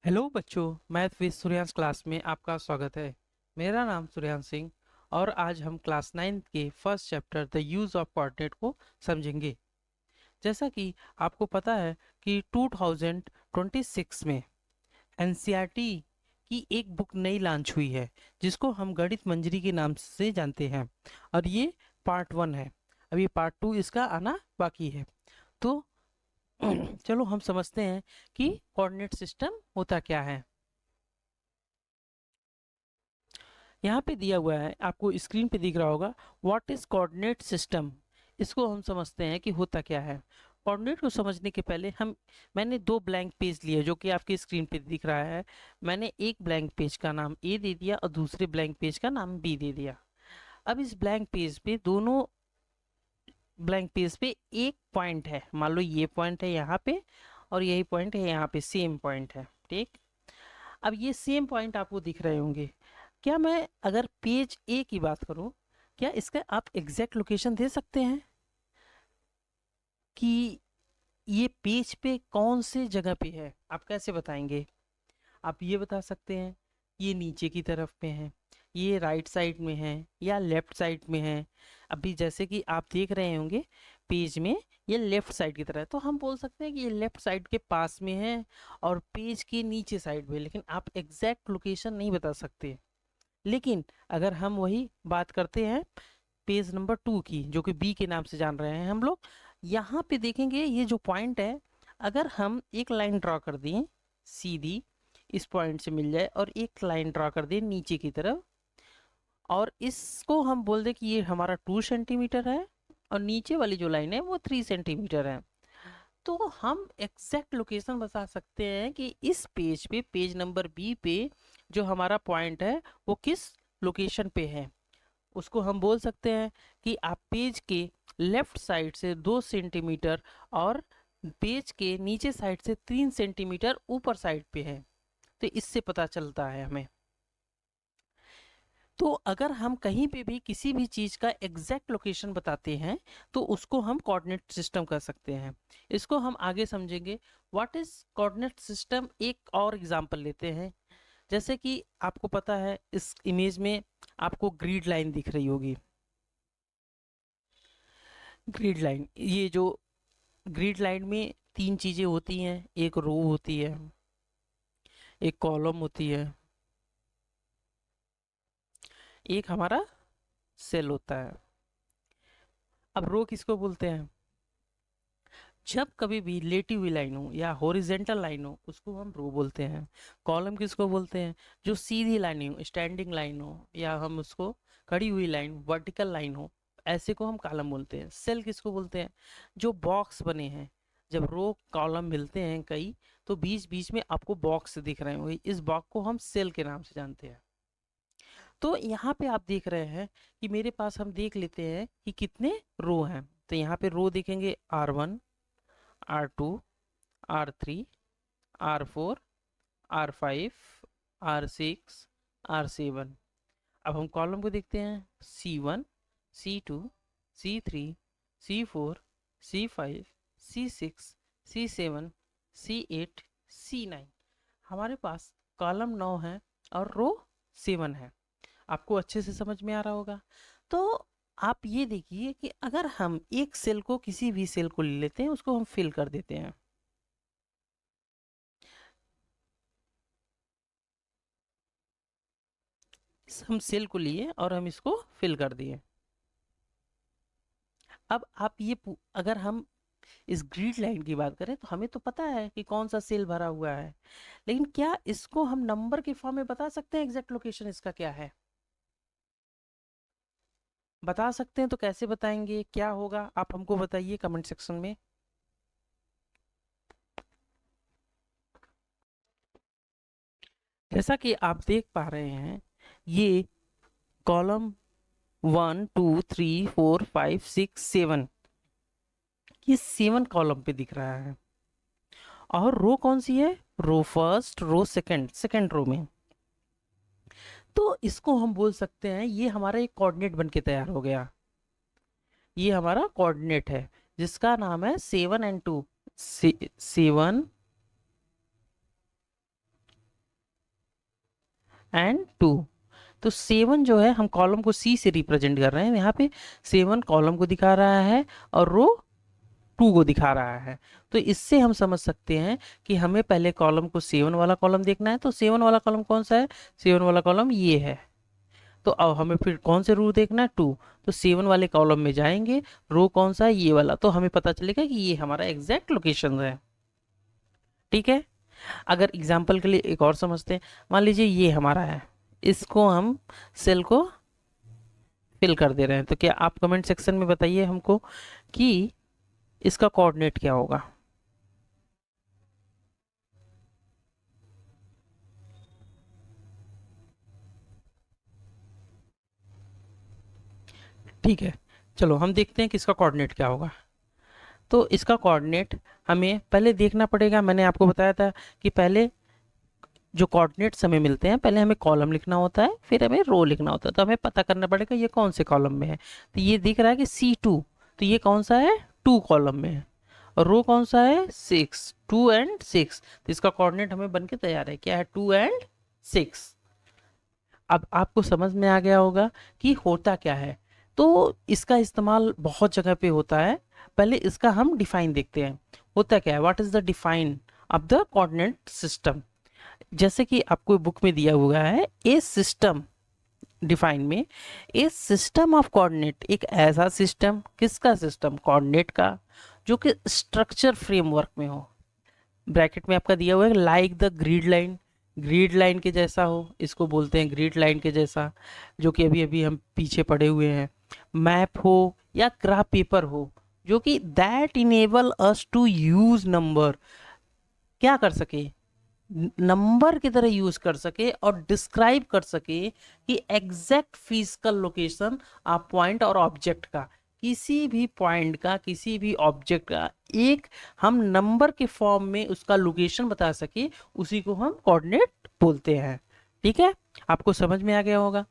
Hello बच्चों, math with Suryansh class में आपका स्वागत है। मेरा नाम सूर्यांश सिंह और आज हम क्लास 9 के first chapter the use of coordinate को समझेंगे। जैसा कि आपको पता है कि 2026 में एनसीईआरटी की एक बुक नई लॉन्च हुई है जिसको हम गणित मंजरी के नाम से जानते हैं और ये पार्ट 1 है। अभी पार्ट 2 इसका आना बाकी है। तो चलो हम समझते हैं कि कोऑर्डिनेट सिस्टम होता क्या है। यहाँ पे दिया हुआ है, आपको स्क्रीन पे दिख रहा होगा, व्हाट इज कोऑर्डिनेट सिस्टम। इसको हम समझते हैं कि होता क्या है। कोऑर्डिनेट को समझने के पहले मैंने दो ब्लैंक पेज लिए जो कि आपकी स्क्रीन पे दिख रहा है। मैंने एक ब्लैंक पेज का नाम ए दे दिया और दूसरे ब्लैंक पेज का नाम बी दे दिया। अब इस ब्लैंक पेज पे दोनों ब्लैंक पेज पे एक पॉइंट है, मान लो ये पॉइंट है यहाँ पे और यही पॉइंट है यहाँ पे, सेम पॉइंट है, ठीक। अब ये सेम पॉइंट आपको दिख रहे होंगे। क्या मैं अगर पेज ए की बात करूं, क्या इसका आप एग्जैक्ट लोकेशन दे सकते हैं कि ये पेज पे कौन से जगह पे है? आप कैसे बताएंगे? आप ये बता सकते हैं ये नीचे की तरफ में है, ये राइट साइड में है या लेफ्ट साइड में है। अभी जैसे कि आप देख रहे होंगे पेज में ये लेफ्ट साइड की तरह है, तो हम बोल सकते हैं कि ये लेफ्ट साइड के पास में है और पेज के नीचे साइड में, लेकिन आप एग्जैक्ट लोकेशन नहीं बता सकते। लेकिन अगर हम वही बात करते हैं पेज नंबर 2 की, जो कि बी के नाम से जान रहे हैं हम लोग, यहाँ पे देखेंगे ये जो पॉइंट है, अगर हम एक लाइन ड्रॉ कर दें सीधी, इस पॉइंट से मिल जाए और एक लाइन ड्रॉ कर दें नीचे की तरफ और इसको हम बोल दें कि ये हमारा 2 सेंटीमीटर है और नीचे वाली जो लाइन है वो 3 सेंटीमीटर है, तो हम एग्जैक्ट लोकेशन बता सकते हैं कि इस पेज पे, पेज नंबर बी पे जो हमारा पॉइंट है वो किस लोकेशन पे है। उसको हम बोल सकते हैं कि आप पेज के लेफ्ट साइड से 2 सेंटीमीटर और पेज के नीचे साइड से 3 सेंटीमीटर ऊपर साइड पे है। तो इससे पता चलता है हमें। तो अगर हम कहीं पे भी किसी भी चीज का एग्जैक्ट लोकेशन बताते हैं तो उसको हम कोऑर्डिनेट सिस्टम कर सकते हैं। इसको हम आगे समझेंगे। व्हाट इज कोऑर्डिनेट सिस्टम, एक और एग्जांपल लेते हैं। जैसे कि आपको पता है इस इमेज में आपको ग्रिड लाइन दिख रही होगी। ग्रिड लाइन, ये जो ग्रिड लाइन में तीन चीजें होती हैं, एक रो होती है, एक कॉलम होती है, एक हमारा सेल होता है। अब रो किसको बोलते हैं? जब कभी भी लेटी हुई लाइन हो या हॉरिजेंटल लाइन हो उसको हम रो बोलते हैं। कॉलम किसको बोलते हैं? जो सीधी लाइन हो, स्टैंडिंग लाइन हो, या हम उसको खड़ी हुई लाइन, वर्टिकल लाइन हो, ऐसे को हम कॉलम बोलते हैं। सेल किसको बोलते हैं? जो बॉक्स बने हैं, जब रो कॉलम मिलते हैं कई, तो बीच बीच में आपको बॉक्स दिख रहे होंगे, इस बॉक्स को हम सेल के नाम से जानते हैं। तो यहाँ पे आप देख रहे हैं कि मेरे पास, हम देख लेते हैं कि कितने रो हैं। तो यहाँ पे रो देखेंगे R1, R2, R3, R4, R5, R6, R7। अब हम कॉलम को देखते हैं, C1, C2, C3, C4, C5, C6, C7, C8, C9। हमारे पास कॉलम 9 है और रो 7 है। आपको अच्छे से समझ में आ रहा होगा। तो आप ये देखिए कि अगर हम एक सेल को, किसी भी सेल को ले लेते हैं, उसको हम फिल कर देते हैं। हम सेल को लिए और हम इसको फिल कर दिए। अब आप अगर हम इस ग्रिड लाइन की बात करें तो हमें तो पता है कि कौन सा सेल भरा हुआ है, लेकिन क्या इसको हम नंबर के फॉर्म में बता सकते हैं? एग्जैक्ट लोकेशन इसका क्या है? बता सकते हैं तो कैसे बताएंगे, क्या होगा, आप हमको बताइए कमेंट सेक्शन में। जैसा कि आप देख पा रहे हैं, ये कॉलम 1 2 3 4 5 6 7, ये 7 कॉलम पे दिख रहा है। और रो कौन सी है? Row first, row second, second row में। तो इसको हम बोल सकते हैं ये हमारा एक कोऑर्डिनेट बन के तैयार हो गया। ये हमारा कोऑर्डिनेट है जिसका नाम है 7 and 2। 7 एंड 2। तो 7 जो है हम कॉलम को सी से रिप्रेजेंट कर रहे हैं, यहाँ पे 7 कॉलम को दिखा रहा है और रो 2 को दिखा रहा है। तो इससे हम समझ सकते हैं कि हमें पहले कॉलम को 7 वाला कॉलम देखना है। तो 7 वाला कॉलम कौन सा है? 7 वाला कॉलम ये है। तो अब हमें फिर कौन से रो देखना है? 2। तो 7 वाले कॉलम में जाएंगे, रो कौन सा है? ये वाला। तो हमें पता चलेगा कि ये हमारा एग्जैक्ट लोकेशन है। ठीक है। अगर एग्जाम्पल के लिए एक और समझते हैं, मान लीजिए ये हमारा है, इसको हम सेल को फिल कर दे रहे हैं। तो क्या आप कमेंट सेक्शन में बताइए हमको कि इसका कोऑर्डिनेट क्या होगा? ठीक है, चलो हम देखते हैं कि इसका कोऑर्डिनेट क्या होगा। तो इसका कोऑर्डिनेट हमें पहले देखना पड़ेगा। मैंने आपको बताया था कि पहले जो कोऑर्डिनेट्स हमें मिलते हैं, पहले हमें कॉलम लिखना होता है, फिर हमें रो लिखना होता है। तो हमें पता करना पड़ेगा ये कौन से कॉलम में है। तो ये दिख रहा है कि C2, तो ये कौन सा है? 2 कॉलम में है। और रो कौन सा है? 6, 2 एंड 6। तो इसका कोऑर्डिनेट हमें बन के तैयार है, क्या है? 2 एंड 6। अब आपको समझ में आ गया होगा कि होता क्या है। तो इसका इस्तेमाल बहुत जगह पे होता है। पहले इसका हम डिफाइन देखते हैं, होता क्या है। What is the define of the coordinate system? जैसे कि आपको बुक में दिया हुआ है, ए सिस्टम डिफाइन में, ए सिस्टम ऑफ कोऑर्डिनेट, एक ऐसा सिस्टम, किसका सिस्टम? कोऑर्डिनेट का, जो कि स्ट्रक्चर फ्रेमवर्क में हो। ब्रैकेट में आपका दिया हुआ है like the grid line, grid line के जैसा हो, इसको बोलते हैं ग्रिड लाइन के जैसा, जो कि अभी अभी हम पीछे पड़े हुए हैं। मैप हो या ग्राफ पेपर हो, जो कि that enable us to use number, क्या कर सके? नंबर की तरह यूज कर सके और डिस्क्राइब कर सके कि एग्जैक्ट फिजिकल लोकेशन आप पॉइंट और ऑब्जेक्ट का, किसी भी पॉइंट का, किसी भी ऑब्जेक्ट का एक हम नंबर के फॉर्म में उसका लोकेशन बता सके, उसी को हम कोऑर्डिनेट बोलते हैं। ठीक है, आपको समझ में आ गया होगा।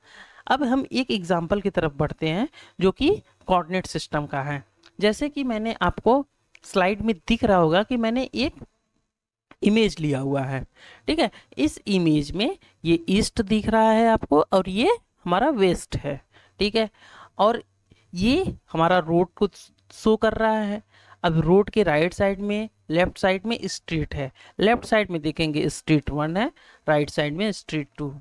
अब हम एक एग्जांपल की तरफ बढ़ते हैं जो कि कोऑर्डिनेट सिस्टम का है। जैसे कि मैंने आपको स्लाइड में दिख रहा होगा कि मैंने एक इमेज लिया हुआ है। ठीक है, इस इमेज में ये ईस्ट दिख रहा है आपको और ये हमारा वेस्ट है। ठीक है, और ये हमारा रोड को शो कर रहा है। अब रोड के राइट साइड में, लेफ्ट साइड में स्ट्रीट है। लेफ्ट साइड में देखेंगे स्ट्रीट 1 है, राइट साइड में स्ट्रीट 2,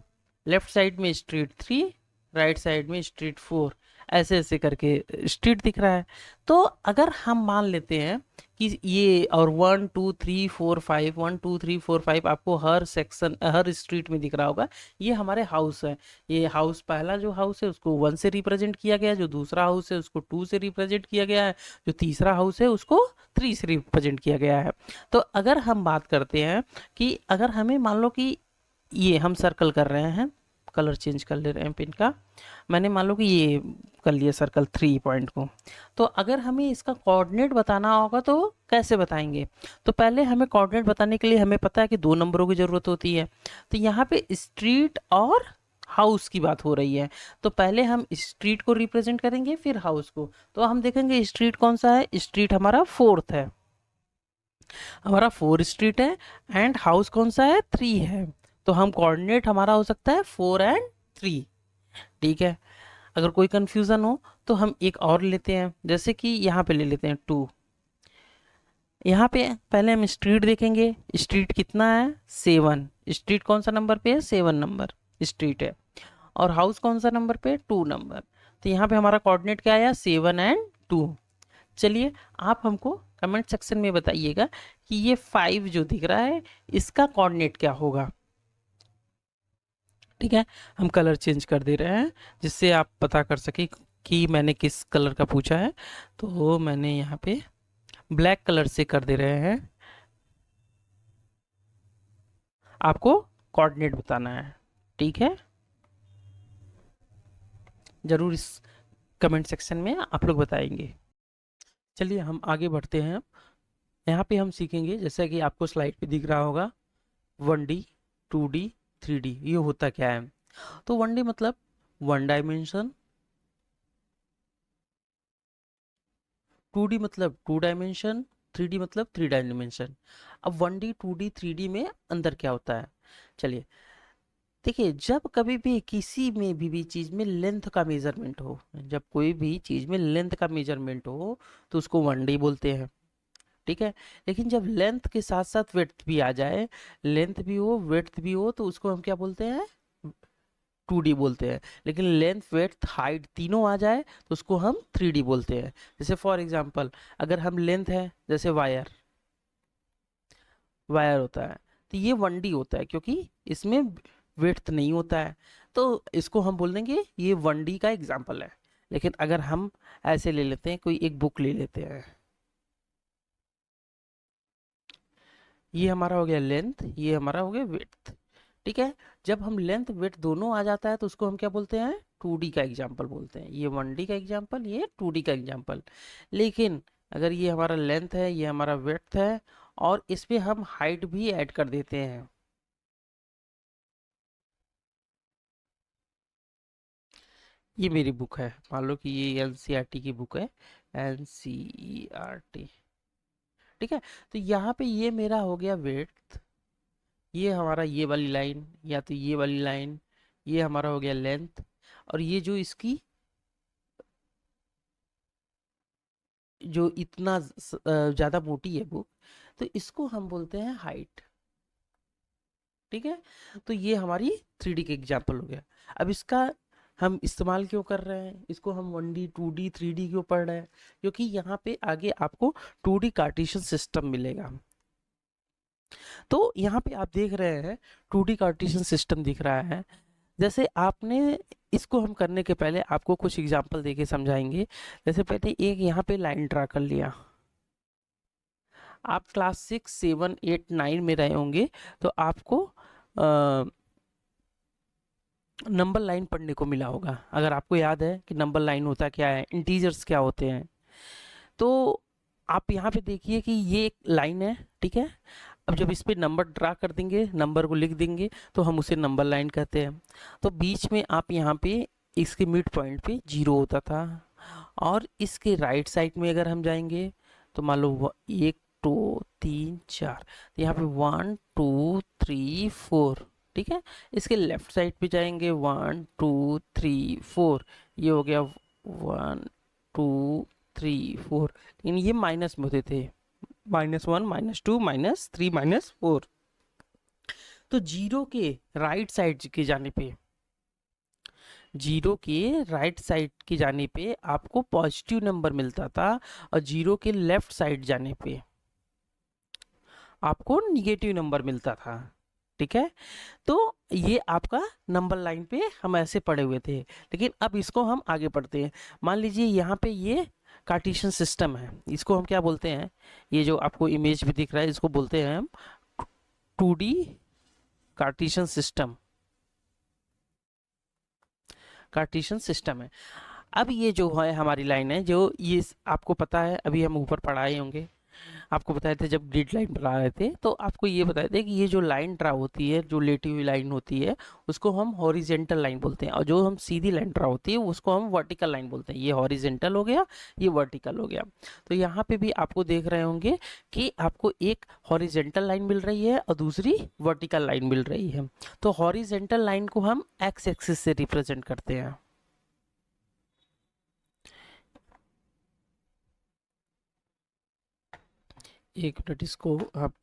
लेफ्ट साइड में स्ट्रीट 3, राइट साइड में स्ट्रीट 4, ऐसे ऐसे करके स्ट्रीट दिख रहा है। तो अगर हम मान लेते हैं कि ये और 1 2 3 4 5, 1 2 3 4 5 आपको हर सेक्शन, हर स्ट्रीट में दिख रहा होगा, ये हमारे हाउस है। ये हाउस, पहला जो हाउस है उसको 1 से रिप्रेजेंट किया गया है, जो दूसरा हाउस है उसको 2 से रिप्रेजेंट किया गया है, जो तीसरा हाउस है उसको 3 से रिप्रेजेंट किया गया है। तो अगर हम बात करते हैं कि अगर हमें मान लो कि ये हम सर्कल कर रहे हैं, कलर चेंज कर ले रहे हैं पेन का, मैंने मान लो कि ये कर लिया सर्कल 3 पॉइंट को। तो अगर हमें इसका कोऑर्डिनेट बताना होगा तो कैसे बताएंगे? तो पहले हमें कोऑर्डिनेट बताने के लिए हमें पता है कि 2 नंबरों की ज़रूरत होती है। तो यहाँ पे स्ट्रीट और हाउस की बात हो रही है, तो पहले हम स्ट्रीट को रिप्रेजेंट करेंगे फिर हाउस को। तो हम देखेंगे स्ट्रीट कौन सा है, स्ट्रीट हमारा 4th है, हमारा 4 स्ट्रीट है, एंड हाउस कौन सा है, 3 है। तो हम कोऑर्डिनेट हमारा हो सकता है 4 एंड 3। ठीक है, अगर कोई कंफ्यूजन हो तो हम एक और लेते हैं, जैसे कि यहाँ पे ले लेते हैं 2। यहाँ पे पहले हम स्ट्रीट देखेंगे, स्ट्रीट कितना है, 7। स्ट्रीट कौन सा नंबर पे है, 7 नंबर स्ट्रीट है। और हाउस कौन सा नंबर पे, 2 नंबर। तो यहाँ पे हमारा कोऑर्डिनेट क्या आया, 7 एंड 2। चलिए आप हमको कमेंट सेक्शन में बताइएगा कि ये 5 जो दिख रहा है इसका कोऑर्डिनेट क्या होगा। ठीक है, हम कलर चेंज कर दे रहे हैं जिससे आप पता कर सके कि मैंने किस कलर का पूछा है। तो मैंने यहाँ पे ब्लैक कलर से कर दे रहे हैं, आपको कोऑर्डिनेट बताना है। ठीक है, जरूर इस कमेंट सेक्शन में आप लोग बताएंगे। चलिए हम आगे बढ़ते हैं। यहाँ पे हम सीखेंगे, जैसा कि आपको स्लाइड पे दिख रहा होगा, 1D 2D 3D, ये होता क्या है। तो 1D मतलब 1 डायमेंशन, 2D मतलब 2 डायमेंशन, 3D मतलब 3 डायमेंशन। अब 1D 2D 3D में अंदर क्या होता है, चलिए देखिए, जब कभी भी किसी में भी चीज़ में लेंथ का मेजरमेंट हो, जब कोई भी चीज़ में लेंथ का मेजरमेंट हो तो उसको 1D बोलते हैं, ठीक है। लेकिन जब लेंथ के साथ साथ विड्थ भी आ जाए, लेंथ भी हो विड्थ भी हो, तो उसको हम क्या बोलते हैं? 2D बोलते हैं। लेकिन लेंथ विड्थ हाइट तीनों आ जाए तो उसको हम 3D बोलते हैं। जैसे फॉर एग्जांपल, अगर हम लेंथ है, जैसे वायर, वायर होता है, तो ये 1D होता है क्योंकि इसमें विड्थ नहीं होता है, तो इसको हम बोल देंगे ये 1D का एग्जाम्पल है। लेकिन अगर हम ऐसे ले लेते हैं, कोई एक बुक ले लेते हैं, ये हमारा हो गया लेंथ, ये हमारा हो गया विड्थ, ठीक है। जब हम लेंथ विड्थ दोनों आ जाता है तो उसको हम क्या बोलते हैं? 2D का एग्जाम्पल बोलते हैं। ये 1D का एग्जाम्पल, ये 2D का एग्जाम्पल। लेकिन अगर ये हमारा लेंथ है, ये हमारा विड्थ है, और इसमें हम हाइट भी ऐड कर देते हैं, ये मेरी बुक है, मान लो कि ये एनसीईआरटी की बुक है, एनसीईआरटी, ठीक है। तो यहाँ पे ये मेरा हो गया विड्थ, ये हमारा ये वाली लाइन या तो ये वाली लाइन, ये हमारा हो गया लेंथ, और ये जो इसकी जो इतना ज़्यादा मोटी है बुक, तो इसको हम बोलते हैं हाइट, ठीक है। तो ये हमारी 3D के एग्जाम्पल हो गया। अब इसका हम इस्तेमाल क्यों कर रहे हैं? इसको हम 1D 2D 3D क्यों पढ़ रहे हैं? क्योंकि यहाँ पे आगे आपको 2D कार्टेशियन सिस्टम मिलेगा। तो यहाँ पे आप देख रहे हैं 2D कार्टेशियन सिस्टम दिख रहा है। जैसे आपने इसको हम करने के पहले आपको कुछ एग्जांपल देके समझाएंगे। जैसे पहले एक यहाँ पे लाइन ड्रा कर लिया, आप क्लास 6 7 8 9 में रहे होंगे, तो आपको नंबर लाइन पढ़ने को मिला होगा। अगर आपको याद है कि नंबर लाइन होता क्या है, इंटीजर्स क्या होते हैं, तो आप यहाँ पे देखिए कि ये एक लाइन है, ठीक है। अब जब इस पे नंबर ड्रा कर देंगे, नंबर को लिख देंगे, तो हम उसे नंबर लाइन कहते हैं। तो बीच में आप यहाँ पे इसके मिड पॉइंट पे 0 होता था, और इसके राइट साइड में अगर हम जाएंगे तो मान लो 1 2 3 4, तो यहाँ पे 1 2 3 4, ठीक है। इसके लेफ्ट साइड पे जाएंगे 1 2 3 4, ये हो गया 1 2 3 4, लेकिन ये माइनस में होते थे, -1 -2 -3 -4। तो जीरो के राइट साइड के जाने पे, जीरो के राइट साइड के जाने पे आपको पॉजिटिव नंबर मिलता था, और जीरो के लेफ्ट साइड जाने पे आपको निगेटिव नंबर मिलता था, ठीक है। तो ये आपका नंबर लाइन पे हम ऐसे पढ़े हुए थे। लेकिन अब इसको हम आगे पढ़ते हैं। मान लीजिए यहाँ पे ये कार्टेशियन सिस्टम है, इसको हम क्या बोलते हैं? ये जो आपको इमेज भी दिख रहा है, इसको बोलते हैं हम 2D Cartesian system, Cartesian system है। अब ये जो है हमारी लाइन है, जो ये आपको पता है, अभी हम ऊपर पढ़ाए होंगे, आपको बताए थे जब ग्रिड लाइन बना रहे थे, तो आपको ये बताए थे कि ये जो लाइन ड्रा होती है, जो लेटी हुई लाइन होती है, उसको हम हॉरिजेंटल लाइन बोलते हैं, और जो हम सीधी लाइन ड्रा होती है उसको हम वर्टिकल लाइन बोलते हैं। ये हॉरिजेंटल हो गया, ये वर्टिकल हो गया। तो यहाँ पे भी आपको देख रहे होंगे कि आपको एक हॉरिजेंटल लाइन मिल रही है और दूसरी वर्टिकल लाइन मिल रही है। तो हॉरिजेंटल लाइन को हम एक्स एक्सिस से रिप्रेजेंट करते हैं। एक मिनट, इसको आप,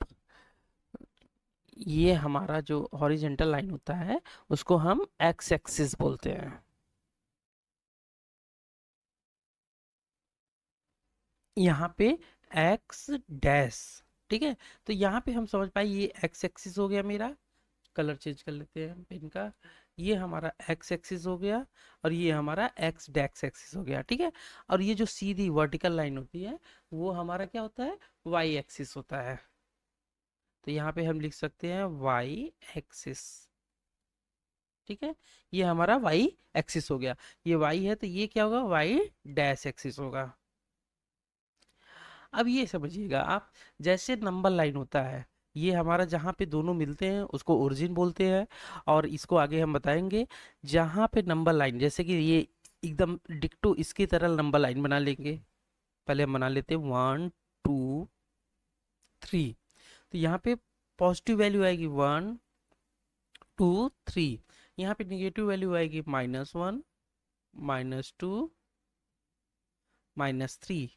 ये हमारा जो हॉरिजेंटल लाइन होता है उसको हम एक्स एक्सिस बोलते हैं। यहाँ पे एक्स डैश, ठीक है। तो यहाँ पे हम समझ पाए ये एक्स एक्सिस हो गया मेरा, कलर चेंज कर लेते हैं पेन का, ये हमारा एक्स एक्सिस हो गया, और ये हमारा एक्स डैक्स एक्सिस हो गया, ठीक है। और ये जो सीधी वर्टिकल लाइन होती है वो हमारा क्या होता है? वाई एक्सिस होता है। तो यहाँ पे हम लिख सकते हैं वाई एक्सिस, ठीक है। ये हमारा वाई एक्सिस हो गया, ये वाई है तो ये क्या होगा? वाई डैश एक्सिस होगा। अब ये समझिएगा आप, जैसे नंबर लाइन होता है, ये हमारा जहाँ पे दोनों मिलते हैं उसको ओरिजिन बोलते हैं, और इसको आगे हम बताएंगे। जहाँ पे नंबर लाइन, जैसे कि ये एकदम डिक्टो इसकी तरह नंबर लाइन बना लेंगे, पहले हम बना लेते हैं 1 2 3। तो यहाँ पे पॉजिटिव वैल्यू आएगी 1 2 3, यहाँ पे निगेटिव वैल्यू आएगी -1, -2, -3।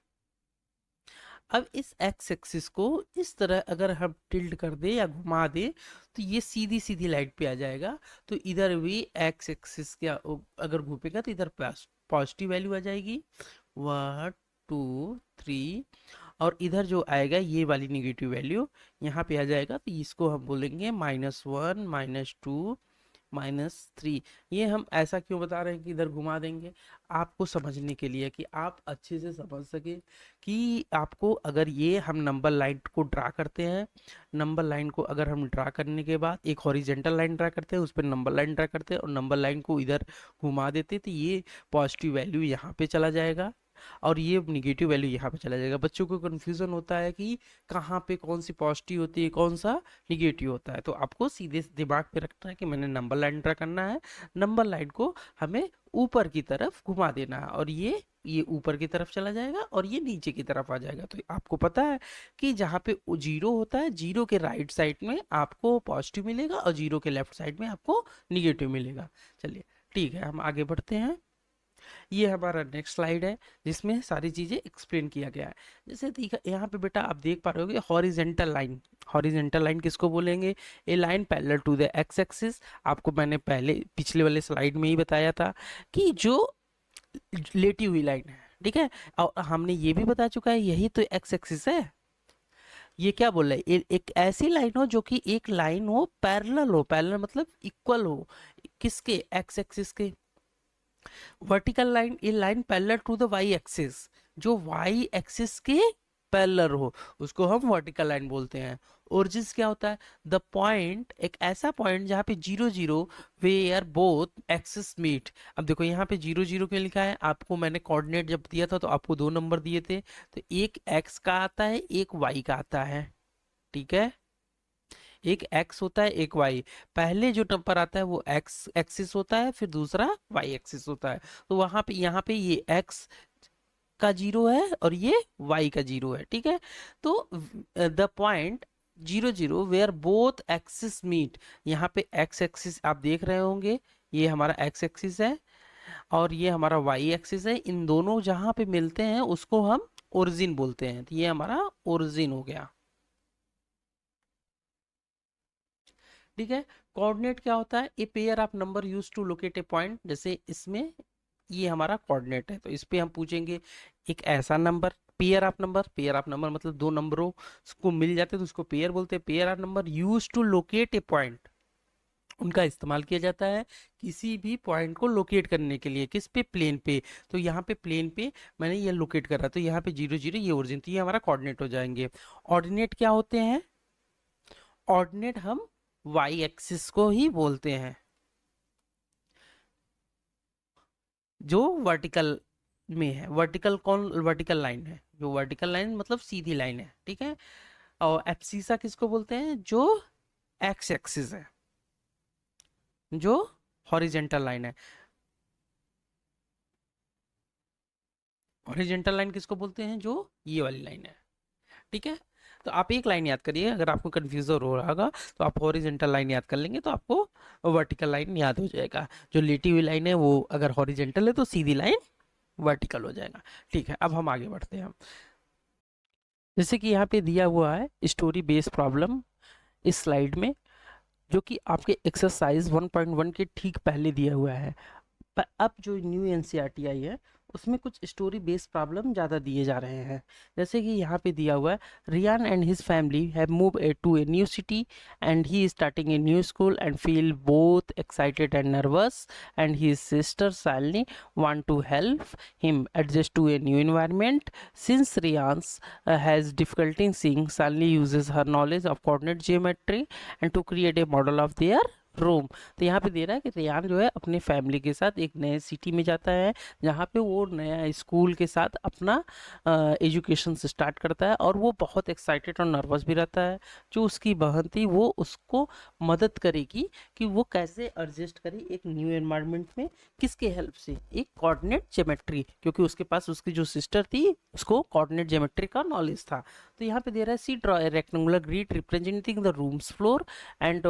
अब इस एक्स एक्सिस को इस तरह अगर हम टिल्ट कर दे या घुमा दे तो ये सीधी सीधी लाइन पे आ जाएगा। तो इधर भी एक्स एक्सिस के अगर घूमेगा तो इधर पॉजिटिव वैल्यू आ जाएगी 1, 2, 3, और इधर जो आएगा ये वाली निगेटिव वैल्यू यहाँ पे आ जाएगा। तो इसको हम बोलेंगे -1, -2, -3। ये हम ऐसा क्यों बता रहे हैं कि इधर घुमा देंगे, आपको समझने के लिए, कि आप अच्छे से समझ सके कि आपको अगर ये हम नंबर लाइन को ड्रा करते हैं, नंबर लाइन को अगर हम ड्रा करने के बाद एक हॉरिजेंटल लाइन ड्रा करते हैं, उस पर नंबर लाइन ड्रा करते हैं और नंबर लाइन को इधर घुमा देते, तो ये पॉजिटिव वैल्यू यहाँ पे चला जाएगा और ये निगेटिव वैल्यू यहाँ पे चला जाएगा। बच्चों को कन्फ्यूजन होता है कि कहाँ पे कौन सी पॉजिटिव होती है, कौन सा निगेटिव होता है। तो आपको सीधे दिमाग पे रखना है कि मैंने नंबर लाइन ड्रा करना है, नंबर लाइन को हमें ऊपर की तरफ घुमा देना है और ये ऊपर की तरफ चला जाएगा और ये नीचे की तरफ आ जाएगा। तो आपको पता है कि जहाँ पे जीरो होता है, जीरो के राइट साइड में आपको पॉजिटिव मिलेगा और जीरो के लेफ्ट साइड में आपको निगेटिव मिलेगा। चलिए ठीक है, हम आगे बढ़ते हैं। ये हमारा नेक्स्ट स्लाइड है जिसमें सारी चीजें एक्सप्लेन किया गया है। जैसे देखा यहाँ पे बेटा आप देख पा रहे होगे हॉरिजेंटल लाइन। हॉरिजेंटल लाइन किसको बोलेंगे? A line parallel to the X axis. आपको मैंने पहले पिछले वाले स्लाइड में ही बताया था कि जो लेटी हुई लाइन है, ठीक है, और हमने ये भी बता चुका है यही तो एक्स एक्सिस है। ये क्या बोल रहा है? एक ऐसी लाइन हो जो कि एक लाइन हो पैरेलल हो, पैरेलल मतलब इक्वल हो, किसके? एक्स एक्सिस के। Vertical line, a line parallel to the Y axis, जो वाई एक्सिस के पैरेलल हो उसको हम वर्टिकल लाइन बोलते हैं। ओरिजिन क्या होता है? द पॉइंट, एक ऐसा पॉइंट जहाँ पे 0, 0 वेयर बोथ एक्सिस मीट। अब देखो यहाँ पे 0, 0 क्यों लिखा है? आपको मैंने कोऑर्डिनेट जब दिया था तो आपको 2 नंबर दिए थे, तो एक एक्स का आता है, एक वाई का आता है, ठीक है। एक x होता है, एक y। पहले जो नंबर आता है वो x एक्सिस होता है, फिर दूसरा y एक्सिस होता है। तो वहां पे यहाँ पे ये x का 0 है और ये y का 0 है, ठीक है। तो the point 0, 0 where both axis meet, यहाँ पे x एक्सिस आप देख रहे होंगे, ये हमारा x एक्सिस है और ये हमारा y एक्सिस है। इन दोनों जहां पे मिलते हैं उसको हम ओरिजिन बोलते हैं। तो ये हमारा ओरिजिन हो गया, ठीक है। कोऑर्डिनेट क्या होता है? A pair of number use to locate a point. जैसे इसमें ये हमारा कोऑर्डिनेट है तो इस पे हम पूछेंगे एक ऐसा number, pair of number. Pair of number मतलब दो नंबरों को मिल जाते हैं तो उसको पेयर बोलते हैं। Pair of number use to locate a point, उनका इस्तेमाल किया जाता है किसी भी पॉइंट को लोकेट करने के लिए। किस पे? प्लेन पे। तो यहाँ पे प्लेन पे मैंने ये लोकेट करा, तो यहाँ पे 0, 0 ये ओरिजिन, तो ये हमारा कोऑर्डिनेट हो जाएंगे। ऑर्डिनेट क्या होते हैं? ऑर्डिनेट हम वाई एक्सिस को ही बोलते हैं, जो वर्टिकल में है। वर्टिकल कौन? वर्टिकल लाइन है, जो वर्टिकल लाइन मतलब सीधी लाइन है, ठीक है। और एब्सिसा किसको बोलते हैं? जो एक्स एक्सिस है, जो हॉरिजेंटल लाइन है। हॉरिजेंटल लाइन किसको बोलते हैं? जो ये वाली लाइन है, ठीक है। तो आप एक लाइन याद करिए, अगर आपको कंफ्यूजन हो रहा होगा तो आप हॉरिजेंटल लाइन याद कर लेंगे तो आपको वर्टिकल लाइन याद हो जाएगा। जो लेटी हुई लाइन है वो अगर हॉरिजेंटल है तो सीधी लाइन वर्टिकल हो जाएगा, ठीक है। अब हम आगे बढ़ते हैं। जैसे कि यहाँ पे दिया हुआ है स्टोरी बेस्ड प्रॉब्लम इस स्लाइड में, जो कि आपके एक्सरसाइज 1.1 के ठीक पहले दिया हुआ है। पर अब जो न्यू एनसीईआरटी आई है उसमें कुछ स्टोरी बेस्ड प्रॉब्लम ज़्यादा दिए जा रहे हैं। जैसे कि यहाँ पे दिया हुआ है, Riyan and his family have move to a new city and he is starting a new school and feel both excited and nervous and his sister Shalini want to help him adjust to a new environment. Since Rian has difficulty in seeing, Salni uses her knowledge of coordinate geometry and to create a model of their room. तो यहाँ पे दे रहा है कि रियान जो है अपने फैमिली के साथ एक नए सिटी में जाता है जहाँ पे वो नया स्कूल के साथ अपना एजुकेशन से स्टार्ट करता है और वो बहुत एक्साइटेड और नर्वस भी रहता है। जो उसकी बहन थी वो उसको मदद करेगी कि वो कैसे एडजस्ट करे एक न्यू एनवायरनमेंट में। किसके हेल्प से? एक कोऑर्डिनेट ज्योमेट्री, क्योंकि उसके पास उसकी जो सिस्टर थी उसको कोऑर्डिनेट ज्योमेट्री का नॉलेज था। तो यहाँ पे दे रहा है see draw a rectangular grid representing the room's floor and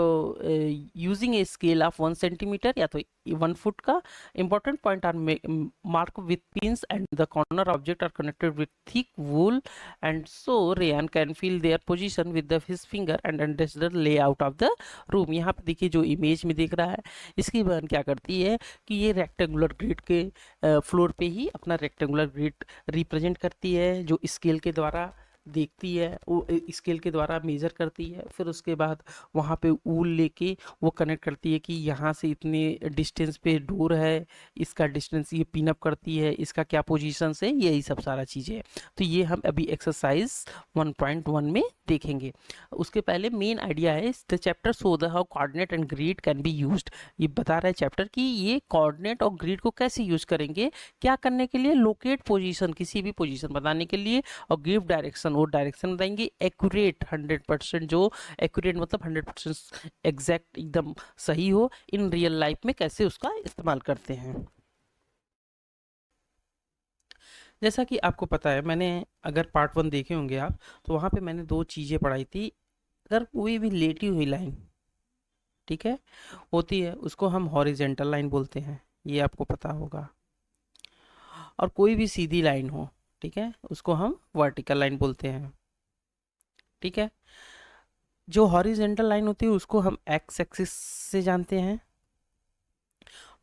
using a scale of 1 centimetre या तो 1 फुट का. Important point are mark with pins and the corner object are connected with thick wool and so Reyan can feel their position with his finger and understand layout of the room. यहाँ पे देखिए जो image में दिख रहा है, इसकी बहन क्या करती है कि ये रेक्टेंगुलर ग्रिड के फ्लोर पे ही अपना रेक्टेंगुलर ग्रिड रिप्रेजेंट करती है, जो स्केल के द्वारा देखती है, वो स्केल के द्वारा मेजर करती है. फिर उसके बाद वहाँ पे ऊल लेके वो कनेक्ट करती है कि यहाँ से इतने डिस्टेंस पे डोर है, इसका डिस्टेंस ये पिन अप करती है, इसका क्या पोजीशन है, यही सब सारा चीज़ें. तो ये हम अभी एक्सरसाइज 1.1 में देखेंगे. उसके पहले मेन आइडिया है the chapter so the how coordinate and grid can be used. ये बता रहा है चैप्टर कि ये कोऑर्डिनेट और ग्रिड को कैसे यूज करेंगे, क्या करने के लिए, लोकेट पोजीशन, किसी भी पोजीशन बताने के लिए, और गिव डायरेक्शन, वो डायरेक्शन बताएंगे. एक्यूरेट 100%, जो एक्यूरेट मतलब 100% एग्जैक्ट, एकदम सही हो, इन रियल लाइफ में कैसे उसका इस्तेमाल करते हैं. जैसा कि आपको पता है, मैंने अगर पार्ट 1 देखे होंगे आप, तो वहाँ पे मैंने 2 चीज़ें पढ़ाई थी. अगर कोई भी लेटी हुई लाइन, ठीक है, होती है, उसको हम हॉरिजेंटल लाइन बोलते हैं, ये आपको पता होगा. और कोई भी सीधी लाइन हो, ठीक है, उसको हम वर्टिकल लाइन बोलते हैं. ठीक है, जो हॉरिजेंटल लाइन होती है उसको हम एक्स एक्सिस से जानते हैं,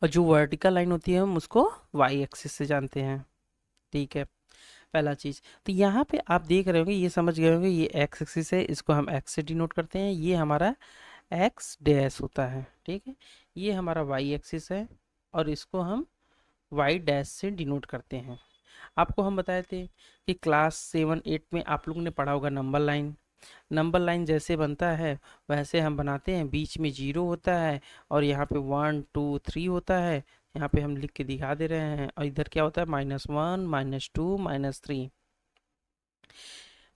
और जो वर्टिकल लाइन होती है हम उसको वाई एक्सिस से जानते हैं. ठीक है, पहला चीज़. तो यहाँ पे आप देख रहे होंगे, ये समझ गए होंगे, ये एक्स एक्सिस है, इसको हम एक्स से डिनोट करते हैं, ये हमारा एक्स डैश होता है. ठीक है, ये हमारा वाई एक्सिस है, और इसको हम वाई डैश से डिनोट करते हैं. आपको हम बताए थे कि क्लास 7-8 में आप लोगों ने पढ़ा होगा नंबर लाइन. नंबर लाइन जैसे बनता है वैसे हम बनाते हैं, बीच में 0 होता है, और यहाँ पे 1 2 3 होता है. यहाँ पे हम लिख के दिखा दे रहे हैं, और इधर क्या होता है, -1 -2 -3.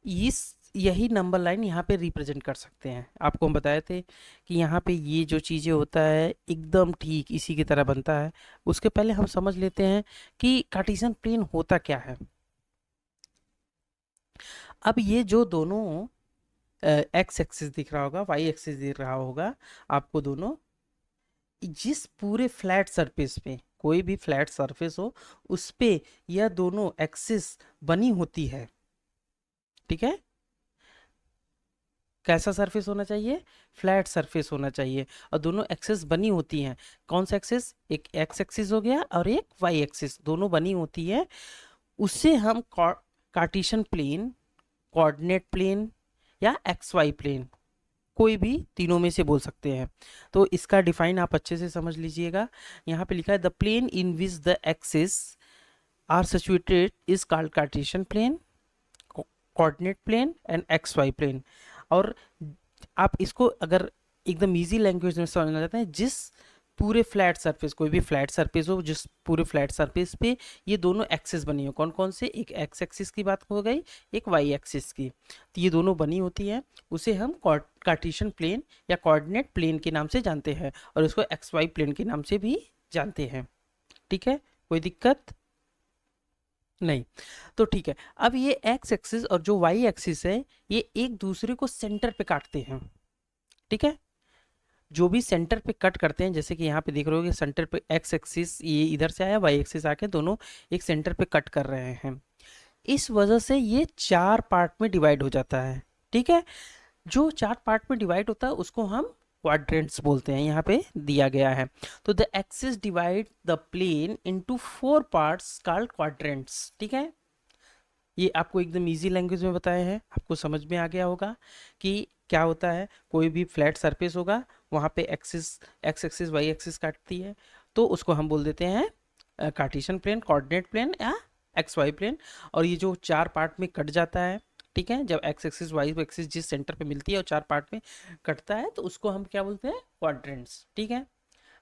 इस यही नंबर लाइन यहाँ पे रिप्रेजेंट कर सकते हैं. आपको हम बताए थे कि यहाँ पे ये जो चीज़ें होता है एकदम ठीक इसी की तरह बनता है. उसके पहले हम समझ लेते हैं कि कार्टेशियन प्लेन होता क्या है. अब ये जो दोनों एक्स एक्सिस दिख रहा होगा, वाई एक्सिस दिख रहा होगा आपको, दोनों जिस पूरे फ्लैट सरफेस पे, कोई भी फ्लैट सरफेस हो, उस पे यह दोनों एक्सिस बनी होती है. ठीक है, कैसा सरफेस होना चाहिए, फ्लैट सरफेस होना चाहिए, और दोनों एक्सिस बनी होती हैं. कौन सा एक्सिस, एक एक्स एक्सिस हो गया और एक वाई एक्सिस, दोनों बनी होती है. उससे हम कार्टेशियन प्लेन, कोऑर्डिनेट प्लेन या एक्स वाई प्लेन, कोई भी तीनों में से बोल सकते हैं. तो इसका डिफाइन आप अच्छे से समझ लीजिएगा. यहाँ पे लिखा है the plane in which the axis are situated is called Cartesian plane, coordinate plane and X Y plane. और आप इसको अगर एकदम इजी लैंग्वेज में समझना चाहते हैं, जिस पूरे फ्लैट सरफेस, कोई भी फ्लैट सरफेस हो, जिस पूरे फ्लैट सरफेस पे ये दोनों एक्सिस बनी हो, कौन कौन से, एक एक्स एक्सिस की बात हो गई, एक वाई एक्सिस की, तो ये दोनों बनी होती हैं, उसे हम कार्टेशियन प्लेन या कोऑर्डिनेट प्लेन के नाम से जानते हैं, और इसको एक्स वाई प्लेन के नाम से भी जानते हैं. ठीक है, कोई दिक्कत नहीं. तो ठीक है, अब ये एक्स एक्सिस और जो वाई एक्सिस है, ये एक दूसरे को सेंटर पे काटते हैं. ठीक है, जो भी सेंटर पे कट करते हैं, जैसे कि यहाँ पे देख रहे हो कि सेंटर पे एक्स एक्सिस ये इधर से आया, वाई एक्सिस आके दोनों एक सेंटर पे कट कर रहे हैं. इस वजह से ये 4 पार्ट में डिवाइड हो जाता है. ठीक है, जो 4 पार्ट में डिवाइड होता है उसको हम क्वाड्रेंट्स बोलते हैं, यहाँ पे दिया गया है. तो the axis divide the plane into 4 parts called quadrants. ठीक है, ये आपको एकदम इजी लैंग्वेज में बताया है, आपको समझ में आ गया होगा कि क्या होता है. कोई भी फ्लैट सरफेस होगा, वहाँ पे axis, X axis Y axis काटती है, तो उसको हम बोल देते हैं कार्टेशियन प्लेन, कोऑर्डिनेट प्लेन या एक्स वाई प्लेन. और ये जो 4 पार्ट में कट जाता है, ठीक है, जब एक्स एक्सिस वाई एक्सिस जिस सेंटर पे मिलती है और 4 पार्ट में कटता है, तो उसको हम क्या बोलते हैं, क्वाड्रेंट्स. ठीक है,